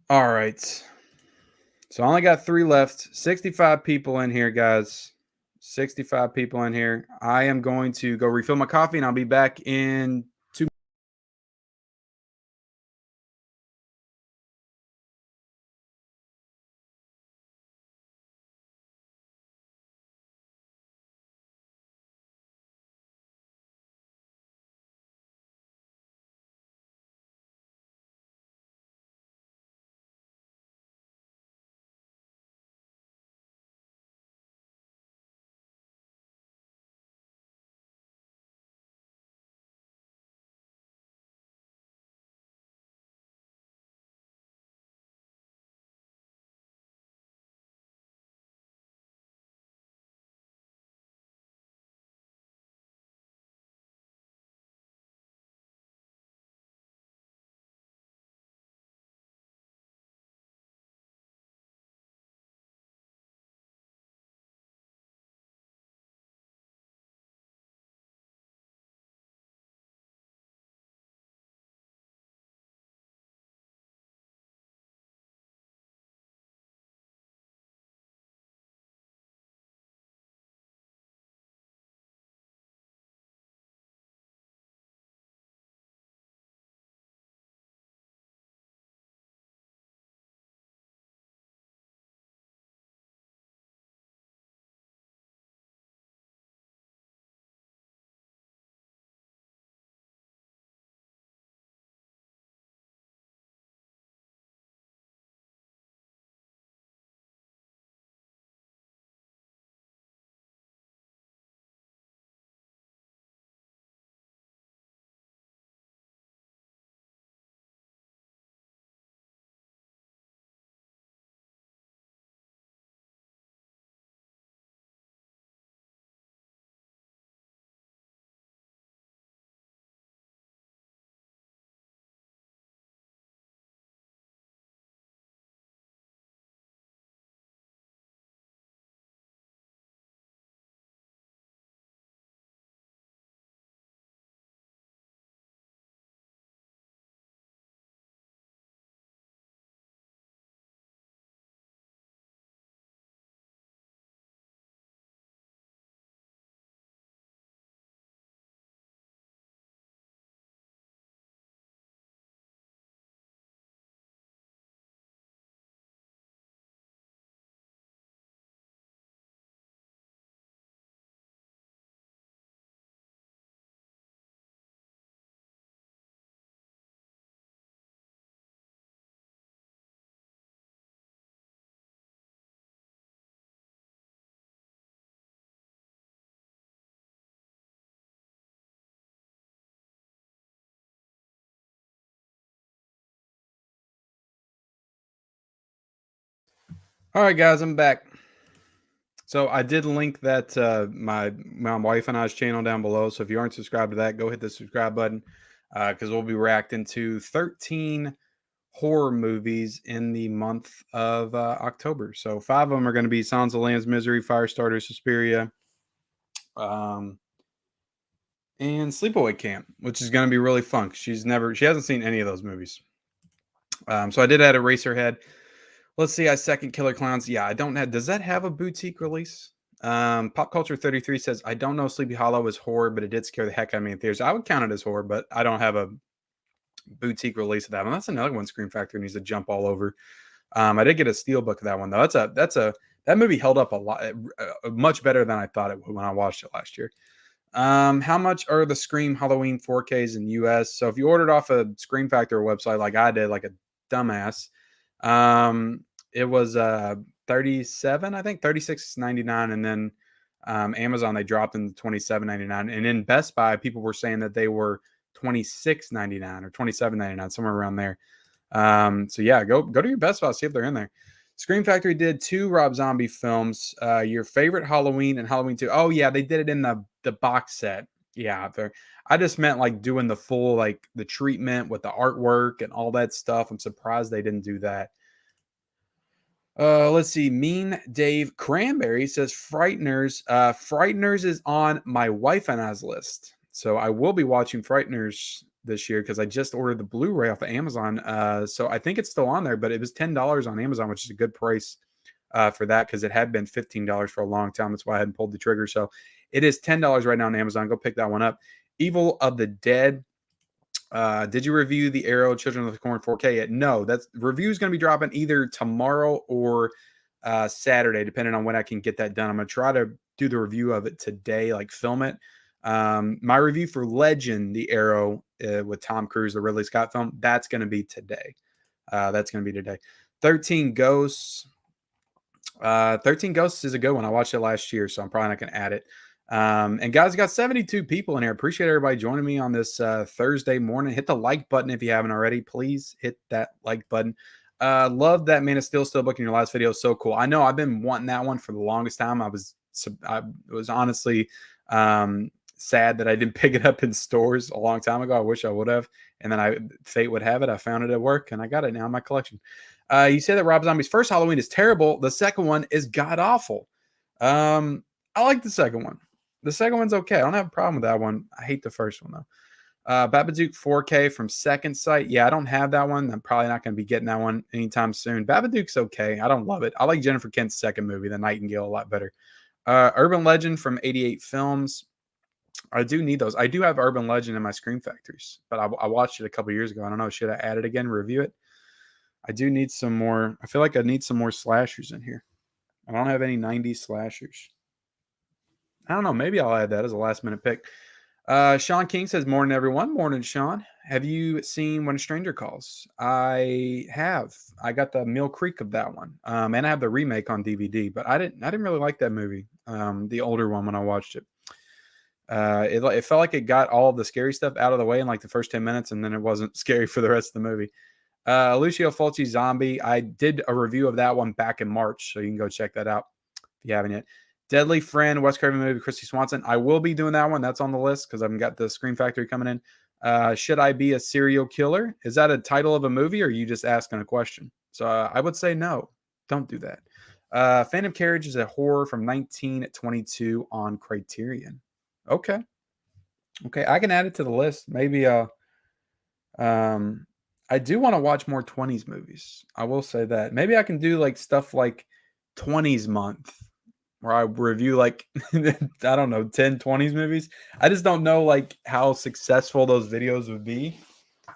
All right. So I only got 3 left. 65 people in here, guys. 65 people in here. I am going to go refill my coffee, and I'll be back in All right, guys, I'm back. So I did link that my wife and I's channel down below. So if you aren't subscribed to that, go hit the subscribe button because we'll be reacting to 13 horror movies in the month of October. So 5 of them are going to be Silence of the Lambs, Misery, Firestarter, Suspiria, um, and Sleepaway Camp, which is going to be really fun. She hasn't seen any of those movies. So I did add Eraserhead. Let's see. I second Killer Clowns. Yeah, I don't have. Does that have a boutique release? Pop Culture 33 says I don't know. Sleepy Hollow is horror, but it did scare the heck out of me in theaters. I would count it as horror, but I don't have a boutique release of that one. That's another one Scream Factory needs to jump all over. I did get a steelbook of that one though. That movie held up a lot, much better than I thought it would when I watched it last year. How much are the Scream Halloween 4Ks in US? So if you ordered off a Scream Factory website like I did, like a dumbass, it was 37, I think 36.99, and then Amazon they dropped them to 27.99, and in Best Buy people were saying that they were 26.99 or 27.99, somewhere around there. So yeah, go to your Best Buy, see if they're in there. Scream Factory did 2 Rob Zombie films. Your favorite Halloween and Halloween 2. Oh yeah, they did it in the box set. Yeah, I just meant like doing the full like the treatment with the artwork and all that stuff. I'm surprised they didn't do that. Let's see. Mean Dave Cranberry says Frighteners. Frighteners is on my wife and I's list. So I will be watching Frighteners this year because I just ordered the Blu-ray off of Amazon. So I think it's still on there, but it was $10 on Amazon, which is a good price for that because it had been $15 for a long time. That's why I hadn't pulled the trigger. So it is $10 right now on Amazon. Go pick that one up. Evil of the Dead. Did you review the Arrow Children of the Corn 4K yet? No, that's review is going to be dropping either tomorrow or Saturday, depending on when I can get that done. I'm going to try to do the review of it today, like film it. My review for Legend, the Arrow with Tom Cruise, the Ridley Scott film, that's going to be today. 13 Ghosts. 13 Ghosts is a good one. I watched it last year, so I'm probably not going to add it. And guys, got 72 people in here. Appreciate everybody joining me on this Thursday morning. Hit the like button if you haven't already. Please hit that like button. Love that Man of Steel still booking your last video. So cool. I know I've been wanting that one for the longest time. I was honestly sad that I didn't pick it up in stores a long time ago. I wish I would have. And then fate would have it. I found it at work and I got it now in my collection. You say that Rob Zombie's first Halloween is terrible. The second one is god awful. I like the second one. The second one's okay. I don't have a problem with that one. I hate the first one though. Babadook 4K from Second Sight. Yeah, I don't have that one. I'm probably not going to be getting that one anytime soon. Babadook's okay. I don't love it. I like Jennifer Kent's second movie, The Nightingale, a lot better. Urban Legend from 88 Films. I do need those. I do have Urban Legend in my Scream Factories, but I watched it a couple years ago. I don't know. Should I add it again, review it? I do need some more. I feel like I need some more slashers in here. I don't have any 90s slashers. I don't know. Maybe I'll add that as a last minute pick. Sean King says, morning, everyone. Morning, Sean. Have you seen When a Stranger Calls? I have. I got the Mill Creek of that one. And I have the remake on DVD, but I didn't really like that movie. The older one when I watched it. It felt like it got all of the scary stuff out of the way in like the first 10 minutes, and then it wasn't scary for the rest of the movie. Lucio Fulci Zombie. I did a review of that one back in March, so you can go check that out if you haven't yet. Deadly Friend, Wes Craven movie, Christy Swanson. I will be doing that one. That's on the list because I've got the Scream Factory coming in. Should I be a serial killer? Is that a title of a movie, or are you just asking a question? So I would say no. Don't do that. Phantom Carriage is a horror from 1922 on Criterion. Okay, I can add it to the list. Maybe I do want to watch more 20s movies. I will say that. Maybe I can do like stuff like 20s month where I review like I don't know, 10 20s movies. I just don't know like how successful those videos would be.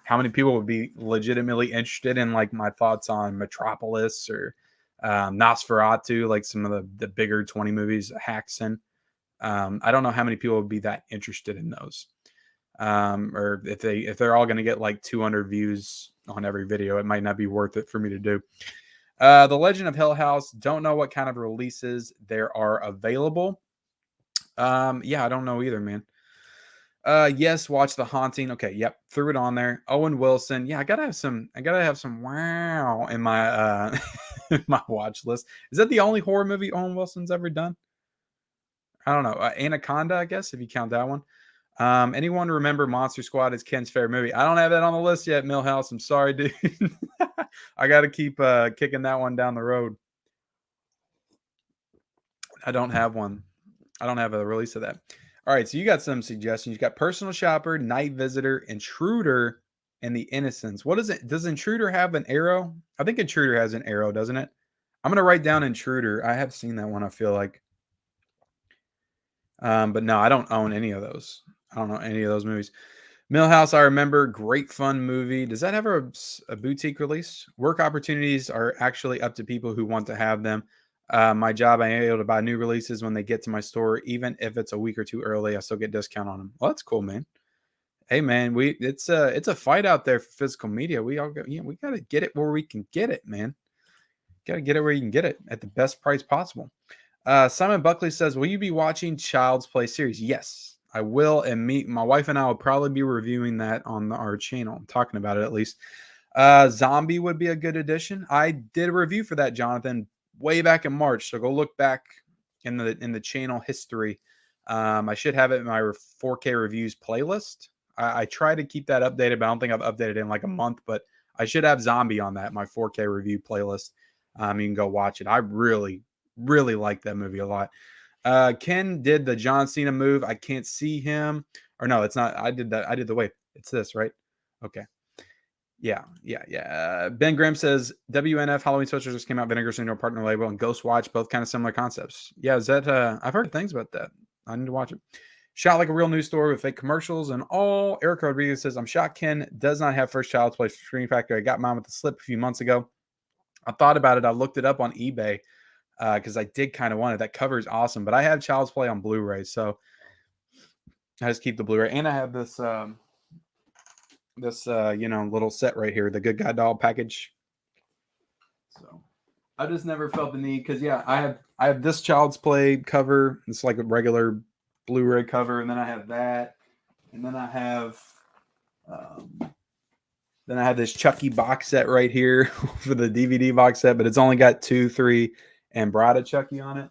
How many people would be legitimately interested in like my thoughts on Metropolis or Nosferatu, like some of the bigger 20 movies, Haxan. I don't know how many people would be that interested in those. Or if they're all going to get like 200 views on every video, it might not be worth it for me to do. The Legend of Hill House. Don't know what kind of releases there are available. Yeah, I don't know either, man. Yes, watch The Haunting. Okay, yep, threw it on there. Owen Wilson. Yeah, I gotta have some wow in my my watch list. Is that the only horror movie Owen Wilson's ever done? I don't know. Anaconda, I guess, if you count that one. Anyone remember Monster Squad as Ken's favorite movie? I don't have that on the list yet, Millhouse. I'm sorry, dude. I got to keep kicking that one down the road. I don't have one. I don't have a release of that. All right, so you got some suggestions. You got Personal Shopper, Night Visitor, Intruder, and The Innocents. What is it? Does Intruder have an arrow? I think Intruder has an arrow, doesn't it? I'm going to write down Intruder. I have seen that one, I feel like. But no, I don't own any of those. I don't know any of those movies. Millhouse, I remember, great fun movie. Does that have a boutique release? Work opportunities are actually up to people who want to have them. My job, I am able to buy new releases when they get to my store, even if it's a week or two early. I still get discount on them. Well, that's cool, man. Hey, man, it's a fight out there for physical media. We all got, we got to get it where we can get it, man. Got to get it where you can get it at the best price possible. Simon Buckley says, "Will you be watching Child's Play series?" Yes, I will, and my wife and I will probably be reviewing that on our channel. I'm talking about it at least. Zombie would be a good addition. I did a review for that, Jonathan, way back in March. So go look back in the channel history. I should have it in my 4K reviews playlist. I try to keep that updated, but I don't think I've updated it in like a month. But I should have Zombie on that, my 4K review playlist. You can go watch it. I really like that movie a lot. Ken did the John Cena move. I can't see him. Or no, it's not. I did the wave. It's this, right? Okay. Yeah. Ben Grimm says WNF Halloween Switchers just came out. Vinegar Syndrome partner label and Ghost Watch, both kind of similar concepts. Yeah, is that I've heard things about that. I need to watch it. Shot like a real news story with fake commercials and all. Eric Rodriguez says, "I'm shocked Ken does not have first Child's Play Screen Factory. I got mine with the slip a few months ago. I thought about it. I looked it up on eBay because I did kind of want it. That cover is awesome, but I have Child's Play on Blu-ray, so I just keep the Blu-ray. And I have this little set right here, the Good Guy Doll package. So I just never felt the need because I have this Child's Play cover. It's like a regular Blu-ray cover, and then I have that, and then I have this Chucky box set right here for the DVD box set, but it's only got 2, 3, and Bride of Chucky on it.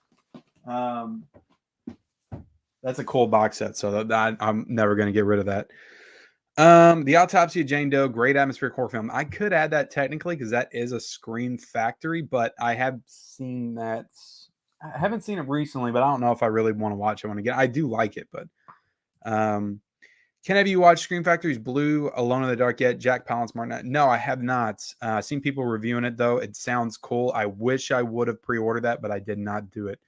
That's a cool box set, so I'm never going to get rid of that. The Autopsy of Jane Doe, great atmospheric horror film. I could add that technically because that is a Scream Factory, but I have seen that. I haven't seen it recently, but I don't know if I really want to watch it when again. I do like it, but Ken, have you watched Scream Factory's Blue Alone in the Dark yet? Jack Palance, Martin. No, I have not. Seen people reviewing it though. It sounds cool. I wish I would have pre-ordered that, but I did not do it.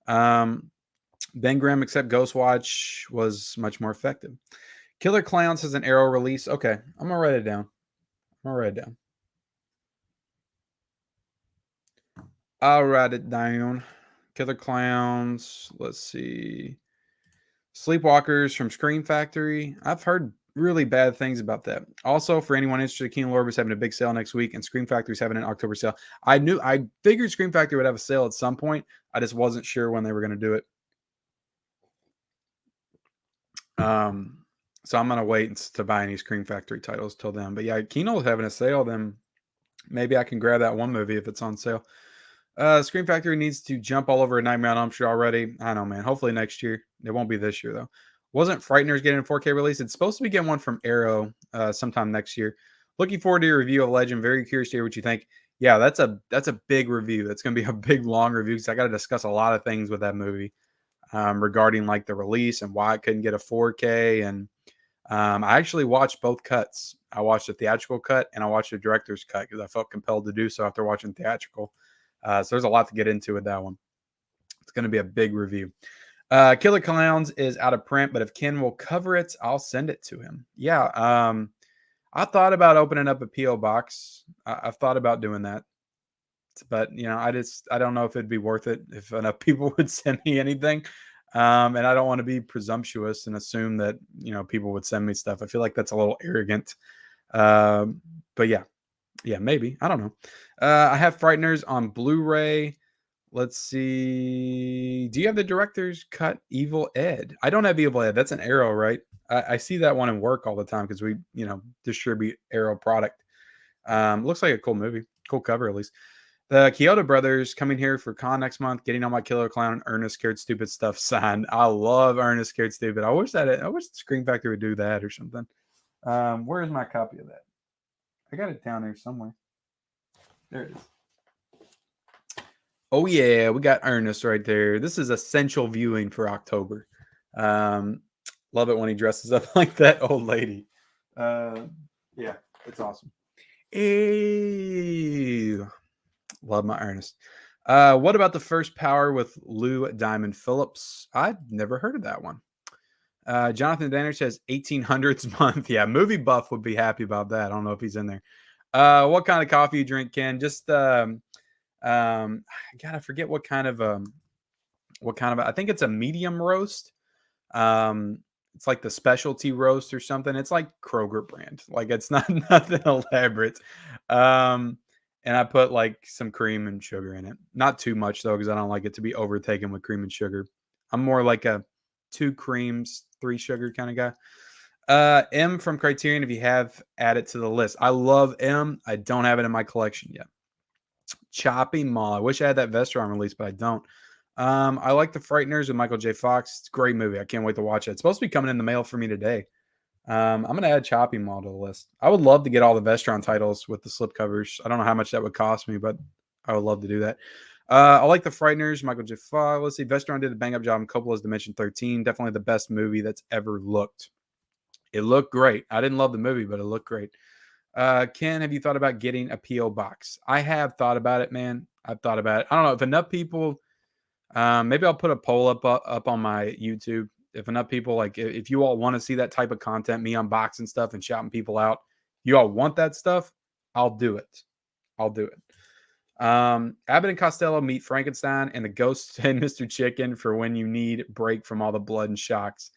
Ben Grimm, except Ghostwatch was much more effective. Killer Clowns has an Arrow release. Okay, I'm gonna write it down. I'll write it down. Killer Clowns. Let's see. Sleepwalkers from Scream Factory. I've heard really bad things about that. Also, for anyone interested, Kino Lorber is having a big sale next week, and Scream Factory is having an October sale. I figured Scream Factory would have a sale at some point. I just wasn't sure when they were going to do it. So I'm going to wait to buy any Scream Factory titles till then. But yeah, Kino is having a sale. Then maybe I can grab that one movie if it's on sale. Scream Factory needs to jump all over a Nightmare on Elm Street already. I know, man. Hopefully next year. It won't be this year, though. Wasn't Frighteners getting a 4K release? It's supposed to be getting one from Arrow sometime next year. Looking forward to your review of Legend. Very curious to hear what you think. Yeah, that's a big review. That's going to be a big, long review because I got to discuss a lot of things with that movie regarding like the release and why I couldn't get a 4K. And I actually watched both cuts. I watched the theatrical cut and I watched the director's cut because I felt compelled to do so after watching theatrical. So there's a lot to get into with that one. It's going to be a big review. Killer Clowns is out of print, but if Ken will cover it, I'll send it to him. Yeah. I thought about opening up a P.O. box. I've thought about doing that. But, I don't know if it'd be worth it if enough people would send me anything. And I don't want to be presumptuous and assume that, people would send me stuff. I feel like that's a little arrogant. But yeah. Yeah, maybe. I don't know. I have Frighteners on Blu-ray. Let's see. Do you have the director's cut Evil Ed? I don't have Evil Ed. That's an Arrow, right? I see that one in work all the time because we, distribute Arrow product. Looks like a cool movie. Cool cover, at least. The Kyoto brothers coming here for con next month, getting on my Killer Clown Ernest Scared Stupid stuff signed. I love Ernest Scared Stupid. I wish the Screen Factory would do that or something. Where's my copy of that? I got it down there somewhere. There it is. Oh yeah, we got Ernest right there. This is essential viewing for October. Love it when he dresses up like that old lady. Yeah, it's awesome. Ew. Love my Ernest. What about the first Power with Lou Diamond Phillips? I've never heard of that one. Jonathan Danner says 1800s month. Yeah, movie buff would be happy about that. I don't know if he's in there. What kind of coffee you drink, Ken? Just God, I forget what kind of I think it's a medium roast. It's like the specialty roast or something. It's like Kroger brand. Like it's not nothing elaborate. And I put like some cream and sugar in it. Not too much though, because I don't like it to be overtaken with cream and sugar. I'm more like a 2 creams, 3 sugar kind of guy. M from Criterion, if you have, add it to the list. I love M. I don't have it in my collection yet. Choppy Mall. I wish I had that Vestron release, but I don't. I like The Frighteners with Michael J. Fox. It's a great movie. I can't wait to watch it. It's supposed to be coming in the mail for me today. I'm going to add Choppy Mall to the list. I would love to get all the Vestron titles with the slipcovers. I don't know how much that would cost me, but I would love to do that. I like The Frighteners, Michael J. Fox. Let's see. Vestron did a bang-up job in Coppola's Dimension 13. Definitely the best movie that's ever looked. It looked great. I didn't love the movie, but it looked great. Ken, have you thought about getting a P.O. box? I have thought about it, man. I've thought about it. I don't know if enough people... maybe I'll put a poll up on my YouTube. If enough people, like, if you all want to see that type of content, me unboxing stuff and shouting people out, you all want that stuff, I'll do it. I'll do it. Abbott and Costello meet Frankenstein and the Ghost and Mr. Chicken for when you need a break from all the blood and shocks.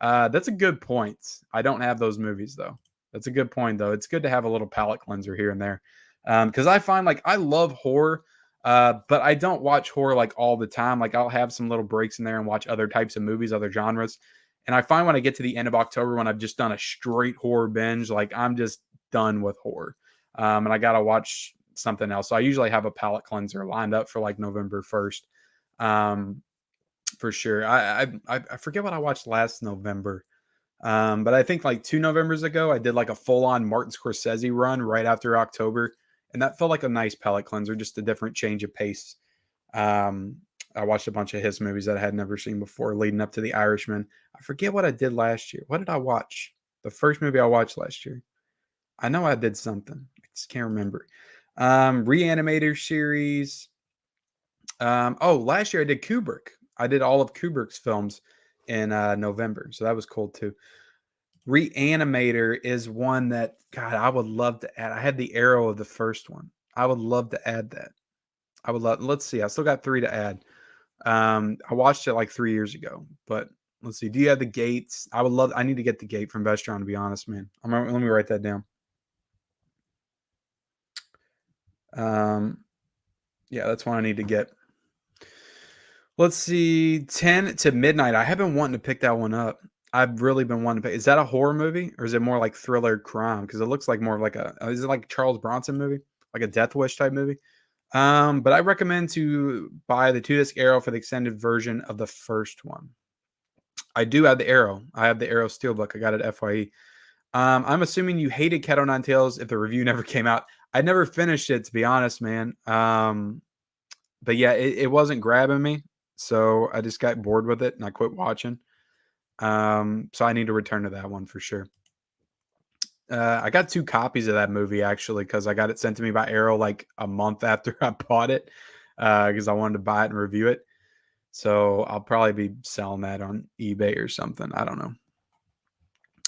That's a good point. I don't have those movies, though. That's a good point, though. It's good to have a little palate cleanser here and there. Because I find, like, I love horror, but I don't watch horror like all the time. Like I'll have some little breaks in there and watch other types of movies, other genres. And I find when I get to the end of October, when I've just done a straight horror binge, like I'm just done with horror. And I got to watch something else. So I usually have a palate cleanser lined up for like November 1st. For sure. I forget what I watched last November. But I think like 2 Novembers ago, I did like a full on Martin Scorsese run right after October. And that felt like a nice palate cleanser, just a different change of pace. I watched a bunch of his movies that I had never seen before leading up to The Irishman. I forget what I did last year. What did I watch? The first movie I watched last year. I know I did something. I just can't remember. Reanimator series. Last year I did Kubrick. I did all of Kubrick's films in November. So that was cool too. Reanimator is one that, God, I would love to add. I had the arrow of the first one. I would love to add that. I would love, let's see. I still got 3 to add. I watched it like 3 years ago, but let's see. Do you have the gates? I need to get the gate from Vestron, to be honest, man. Let me write that down. Yeah, that's one I need to get. Let's see. 10 to Midnight. I have been wanting to pick that one up. I've really been wanting to pick. Is that a horror movie or is it more like thriller crime? Because it looks like more of like is it like a Charles Bronson movie? Like a Death Wish type movie? But I recommend to buy the 2-disc Arrow for the extended version of the first one. I do have the Arrow. I have the Arrow Steelbook. I got it FYE. I'm assuming you hated Cat O' Nine Tails if the review never came out. I never finished it, to be honest, man. But yeah, it wasn't grabbing me. So I just got bored with it and I quit watching. So I need to return to that one for sure. I got 2 copies of that movie actually because I got it sent to me by Arrow like a month after I bought it because I wanted to buy it and review it. So I'll probably be selling that on eBay or something. I don't know.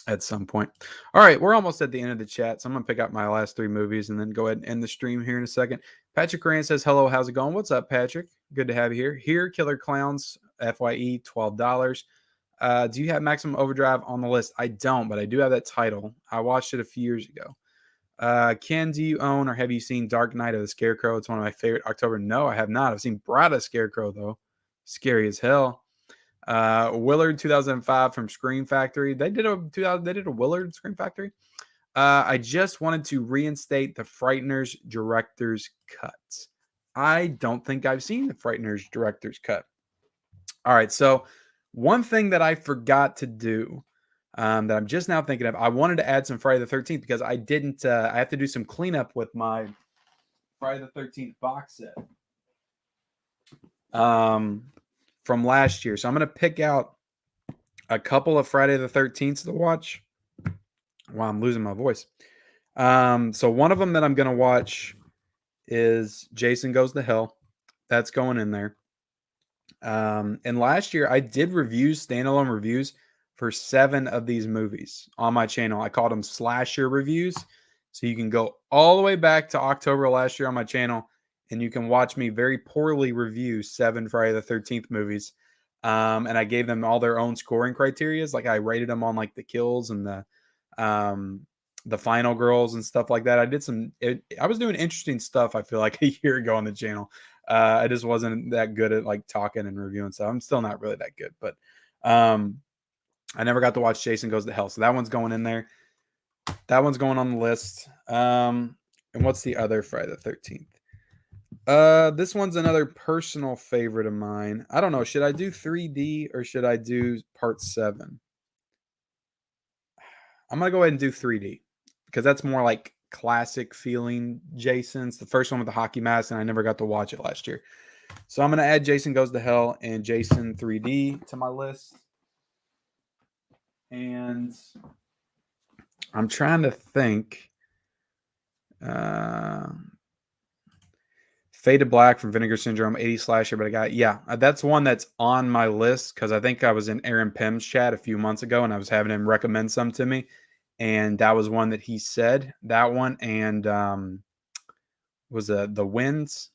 At some point. All right, we're almost at the end of the chat, so I'm going to pick up my last 3 movies and then go ahead and end the stream here in a second. Patrick Rand says, hello, how's it going? What's up, Patrick? Good to have you here. Here, Killer Clowns, FYE, $12. Do you have Maximum Overdrive on the list? I don't, but I do have that title. I watched it a few years ago. Ken, do you own or have you seen Dark Knight of the Scarecrow? It's one of my favorite October. No, I have not. I've seen Bride of Scarecrow, though. Scary as hell. Willard 2005 from Scream Factory. They did a Willard Scream Factory. I just wanted to reinstate the Frighteners director's cut. I don't think I've seen the Frighteners director's cut. All right, so one thing that I forgot to do that I'm just now thinking of, I wanted to add some Friday the 13th because I didn't. I have to do some cleanup with my Friday the 13th box set from last year. So I'm going to pick out a couple of Friday the 13th to watch. Wow, I'm losing my voice. So one of them that I'm going to watch is Jason Goes to Hell. That's going in there. And last year I did standalone reviews for 7 of these movies on my channel. I called them slasher reviews. So you can go all the way back to October last year on my channel and you can watch me very poorly review 7 Friday the 13th movies. And I gave them all their own scoring criterias. Like I rated them on like the kills and the final girls and stuff like that. I was doing interesting stuff, I feel like, a year ago on the channel. I just wasn't that good at like talking and reviewing stuff. I'm still not really that good, but I never got to watch Jason Goes to Hell. So that one's going in there. That one's going on the list. And what's the other Friday the 13th? This one's another personal favorite of mine. I don't know. Should I do 3D or should I do part 7? I'm going to go ahead and do 3D because that's more like classic feeling Jason's. The first one with the hockey mask, and I never got to watch it last year. So I'm going to add Jason Goes to Hell and Jason 3D to my list. And I'm trying to think. Faded Black from Vinegar Syndrome, 80 slasher, but that's one that's on my list because I think I was in Aaron Pim's chat a few months ago and I was having him recommend some to me. And that was one that he said, that one. And was The Winds.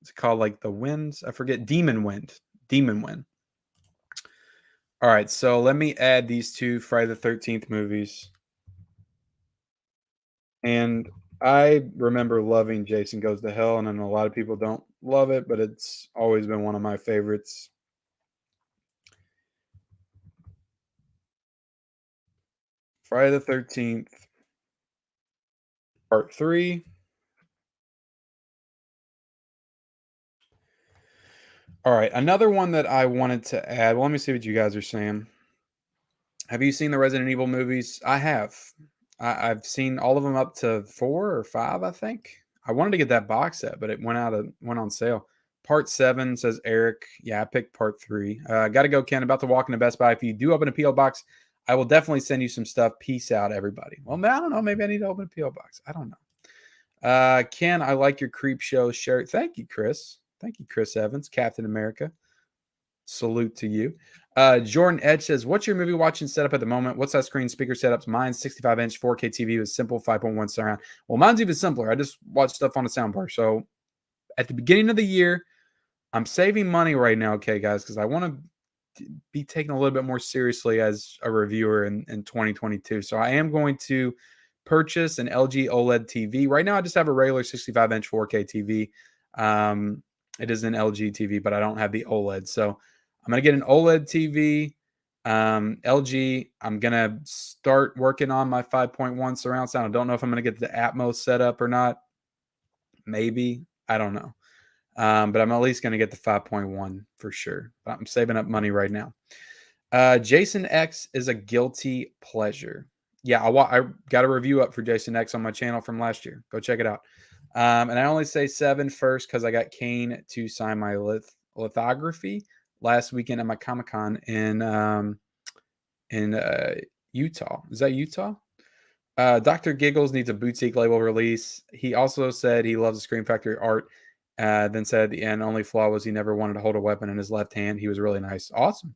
It's called like The Winds. I forget. Demon Wind. All right. So let me add these 2 Friday the 13th movies. And I remember loving Jason Goes to Hell, and I know a lot of people don't love it, but it's always been one of my favorites. Friday the 13th, part 3. All right, another one that I wanted to add. Well, let me see what you guys are saying. Have you seen the Resident Evil movies? I have. I've seen all of them up to 4 or 5, I think. I wanted to get that box set, but it went on sale. Part 7 says Eric. Yeah, I picked part 3. Got to go, Ken. About to walk into Best Buy. If you do open a P.O. box, I will definitely send you some stuff. Peace out, everybody. Well, I don't know. Maybe I need to open a P.O. box. I don't know. Ken, I like your Creep Show shirt. Thank you, Chris. Thank you, Chris Evans, Captain America. Salute to you. Jordan Edge says, what's your movie watching setup at the moment? What's that screen speaker setups? Mine's 65-inch 4K TV with simple 5.1 surround. Well, mine's even simpler. I just watch stuff on a soundbar. So at the beginning of the year, I'm saving money right now, okay, guys, because I want to be taken a little bit more seriously as a reviewer in 2022. So I am going to purchase an LG OLED TV. Right now, I just have a regular 65-inch 4K TV. It is an LG TV, but I don't have the OLED. So I'm going to get an OLED TV. LG, I'm going to start working on my 5.1 surround sound. I don't know if I'm going to get the Atmos set up or not. Maybe. I don't know. But I'm at least going to get the 5.1 for sure. But I'm saving up money right now. Jason X is a guilty pleasure. Yeah, I got a review up for Jason X on my channel from last year. Go check it out. And I only say 7 first because I got Kane to sign my lithography last weekend at my Comic-Con in Utah. Is that Utah? Dr. Giggles needs a boutique label release. He also said he loves the Scream Factory art. Then said at the end, only flaw was he never wanted to hold a weapon in his left hand. He was really nice. Awesome.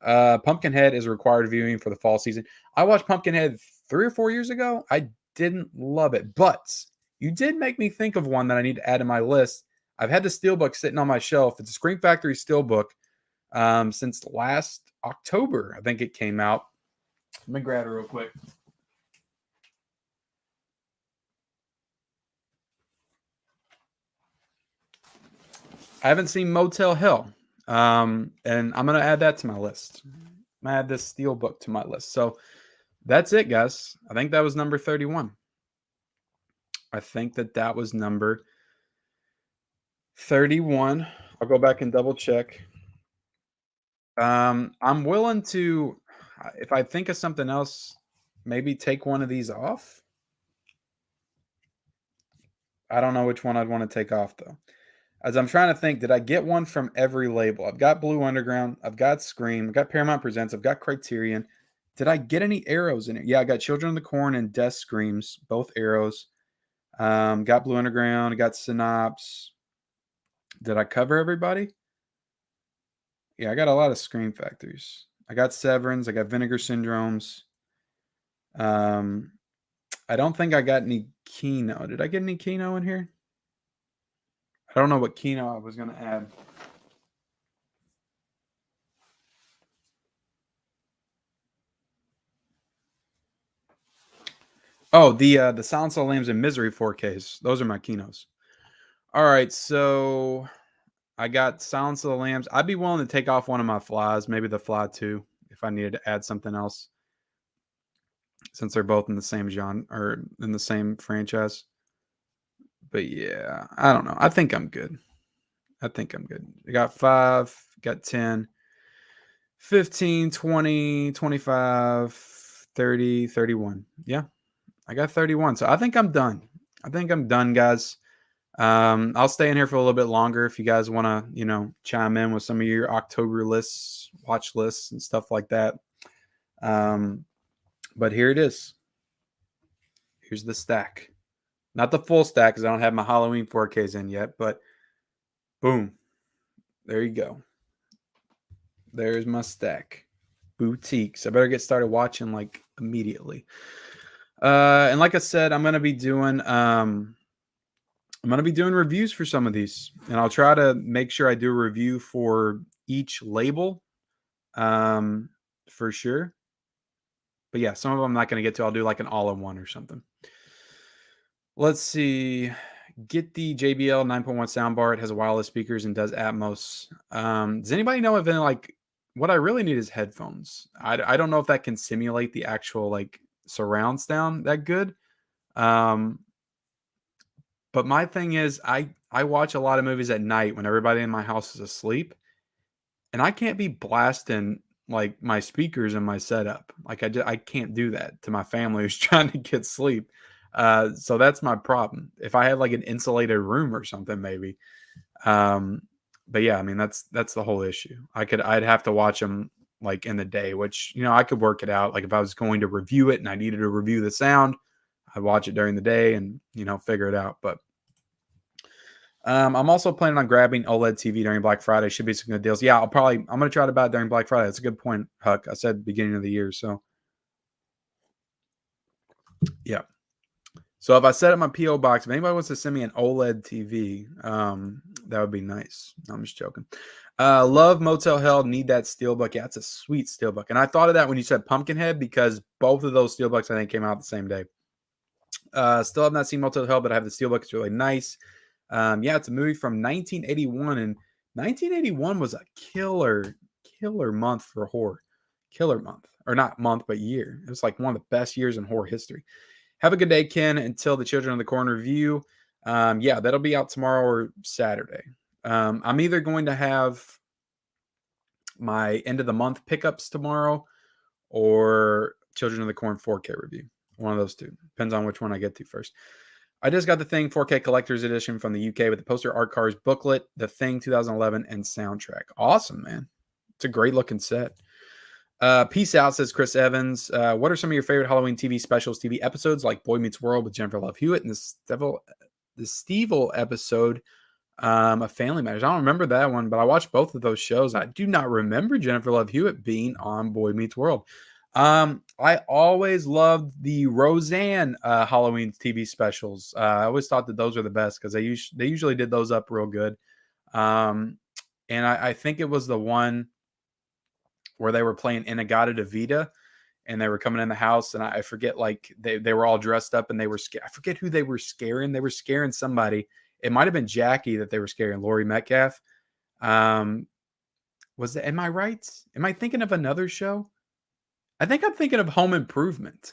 Pumpkinhead is required viewing for the fall season. I watched Pumpkinhead 3 or 4 years ago. I didn't love it, but you did make me think of one that I need to add to my list. I've had the Steelbook sitting on my shelf. It's a Scream Factory Steelbook since last October. I think it came out. Let me grab it real quick. I haven't seen Motel Hell, and I'm going to add that to my list. I'm going to add this Steelbook to my list. So that's it, guys. I think that was number 31. I think that was number 31. I'll go back and double check. I'm willing to, if I think of something else, maybe take one of these off. I don't know which one I'd want to take off though. As I'm trying to think, did I get one from every label? I've got Blue Underground, I've got Scream, I've got Paramount Presents, I've got Criterion. Did I get any arrows in it? Yeah, I got Children of the Corn and Death Screams, both arrows. Got Blue Underground, got Synopsis. Did I cover everybody? Yeah, I got a lot of Scream Factories. I got Severins, I got Vinegar Syndromes. I don't think I got any Kino. Did I get any Kino in here? I don't know what Kino I was going to add. Oh, the Silence of the Lambs and Misery 4Ks. Those are my Kinos. All right, so I got Silence of the Lambs. I'd be willing to take off one of my flies, maybe the Fly 2, if I needed to add something else, since they're both in the same genre or in the same franchise. But yeah, I don't know. I think I'm good. I got 5, got 10, 15, 20, 25, 30, 31. Yeah, I got 31. So I think I'm done. Guys. I'll stay in here for a little bit longer if you guys want to, chime in with some of your October lists, watch lists, and stuff like that. But here it is. Here's the stack. Not the full stack because I don't have my Halloween 4Ks in yet, but boom. There you go. There's my stack. Boutiques. I better get started watching like immediately. And like I said, I'm gonna be doing reviews for some of these, and I'll try to make sure I do a review for each label, for sure. But yeah, some of them I'm not gonna get to. I'll do like an all-in-one or something. Let's see. Get the JBL 9.1 soundbar. It has wireless speakers and does Atmos. Does anybody know if any, like, what I really need is headphones. I don't know if that can simulate the actual like surround sound that good. But my thing is I watch a lot of movies at night when everybody in my house is asleep, and I can't be blasting like my speakers and my setup. Like I can't do that to my family who's trying to get sleep. So that's my problem. If I had like an insulated room or something, maybe. But yeah, I mean that's the whole issue. I'd have to watch them like in the day, which I could work it out. Like if I was going to review it and I needed to review the sound, I'd watch it during the day and figure it out. But I'm also planning on grabbing OLED TV during Black Friday. Should be some good deals. Yeah, I'm gonna try to buy it during Black Friday. That's a good point, Huck. I said beginning of the year, so yeah. So if I set up my PO box, if anybody wants to send me an OLED TV, that would be nice. No, I'm just joking. Love Motel Hell. Need that steelbook. Yeah, it's a sweet steelbook. And I thought of that when you said Pumpkinhead because both of those steelbooks I think came out the same day. Still have not seen Motel Hell, but I have the steelbook. It's really nice. Yeah, it's a movie from 1981, and 1981 was a killer month for horror. Killer month, or not month, but year. It was like one of the best years in horror history. Have a good day, Ken. Until the Children of the Corn review. Yeah, that'll be out tomorrow or Saturday. I'm either going to have my end of the month pickups tomorrow or Children of the Corn 4K review. One of those two. Depends on which one I get to first. I just got the Thing 4K Collector's Edition from the UK with the poster, art cards, booklet, the Thing 2011, and soundtrack. Awesome, man. It's a great looking set. Peace out, says Chris Evans. What are some of your favorite Halloween TV specials, TV episodes like Boy Meets World with Jennifer Love Hewitt and the Stevel episode of Family Matters? I don't remember that one, but I watched both of those shows. I do not remember Jennifer Love Hewitt being on Boy Meets World. I always loved the Roseanne Halloween TV specials. I always thought that those were the best because they usually did those up real good. And I think it was the one where they were playing Inagata de Vida and they were coming in the house, and I forget, like they were all dressed up and they were I forget who they were scaring. They were scaring somebody. It might have been Jackie that they were scaring, Laurie Metcalf. Am I right? Am I thinking of another show? I think I'm thinking of Home Improvement.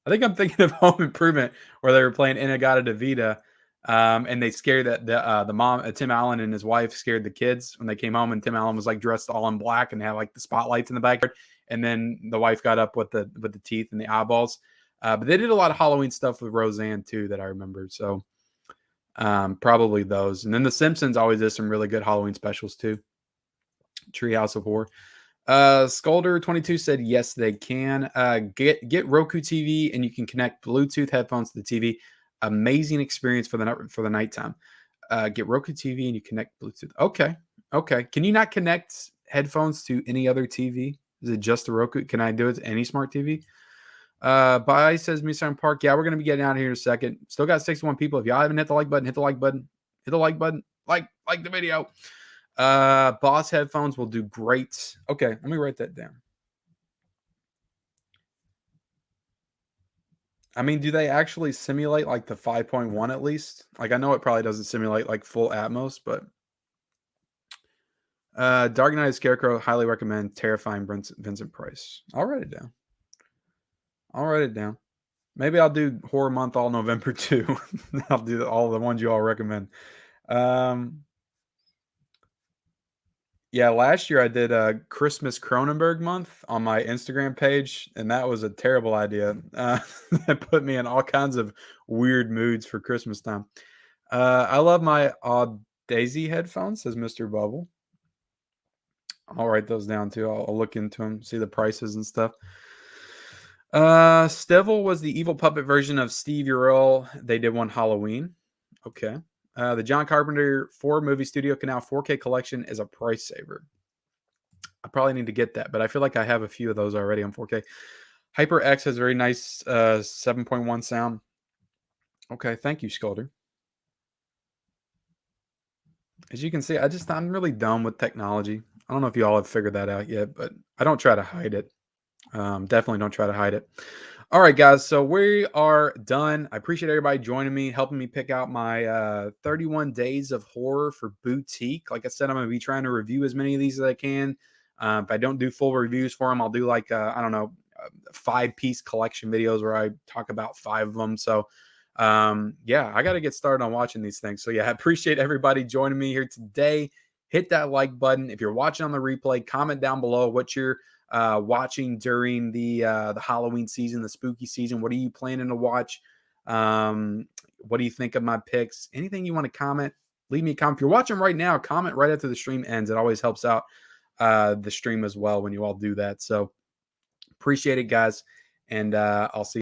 Where they were playing Inagata de Vida. And they scared the mom, Tim Allen and his wife scared the kids when they came home, and Tim Allen was like dressed all in black and had like the spotlights in the backyard. And then the wife got up with the teeth and the eyeballs. But they did a lot of Halloween stuff with Roseanne too that I remember. So probably those. And then The Simpsons always does some really good Halloween specials too. Treehouse of Horror. Scolder22 said yes, they can. Get Roku TV and you can connect Bluetooth headphones to the TV. Amazing experience for the nighttime. Get Roku TV and you connect Bluetooth. Okay. Can you not connect headphones to any other TV? Is it just the Roku? Can I do it to any smart TV? Bye, says Misan Park. Yeah, we're gonna be getting out of here in a second. Still got 61 people. If y'all haven't hit the like button, hit the like button. Hit the like button. Like the video. Boss headphones will do great. Okay, let me write that down. I mean, do they actually simulate like the 5.1 at least? Like, I know it probably doesn't simulate like full Atmos, but Dark Knight of Scarecrow, highly recommend. Terrifying Vincent Price. I'll write it down. Maybe I'll do horror month all November too. I'll do all the ones you all recommend. Yeah, last year I did a Christmas Cronenberg month on my Instagram page, and that was a terrible idea. That put me in all kinds of weird moods for Christmas time. I love my Daisy headphones, says Mr. Bubble. I'll write those down too. I'll look into them, see the prices and stuff. Stivel was the evil puppet version of Steve Urkel. They did one Halloween. Okay. The John Carpenter 4 movie Studio Canal 4K collection is a price saver. I probably need to get that, but I feel like I have a few of those already on 4K. HyperX has very nice 7.1 sound. Okay, thank you, Scolder. As you can see, I'm really dumb with technology. I don't know if you all have figured that out yet, but I don't try to hide it. Definitely don't try to hide it. All right, guys. So we are done. I appreciate everybody joining me, helping me pick out my 31 Days of Horror for Boutique. Like I said, I'm going to be trying to review as many of these as I can. If I don't do full reviews for them, I'll do like, I don't know, 5-piece collection videos where I talk about 5 of them. So, yeah, I got to get started on watching these things. So, yeah, I appreciate everybody joining me here today. Hit that like button. If you're watching on the replay, comment down below what you're watching during the Halloween season, the spooky season. What are you planning to watch? What do you think of my picks? Anything you want to comment, leave me a comment. If you're watching right now, comment right after the stream ends. It always helps out the stream as well when you all do that. So appreciate it, guys. And I'll see you.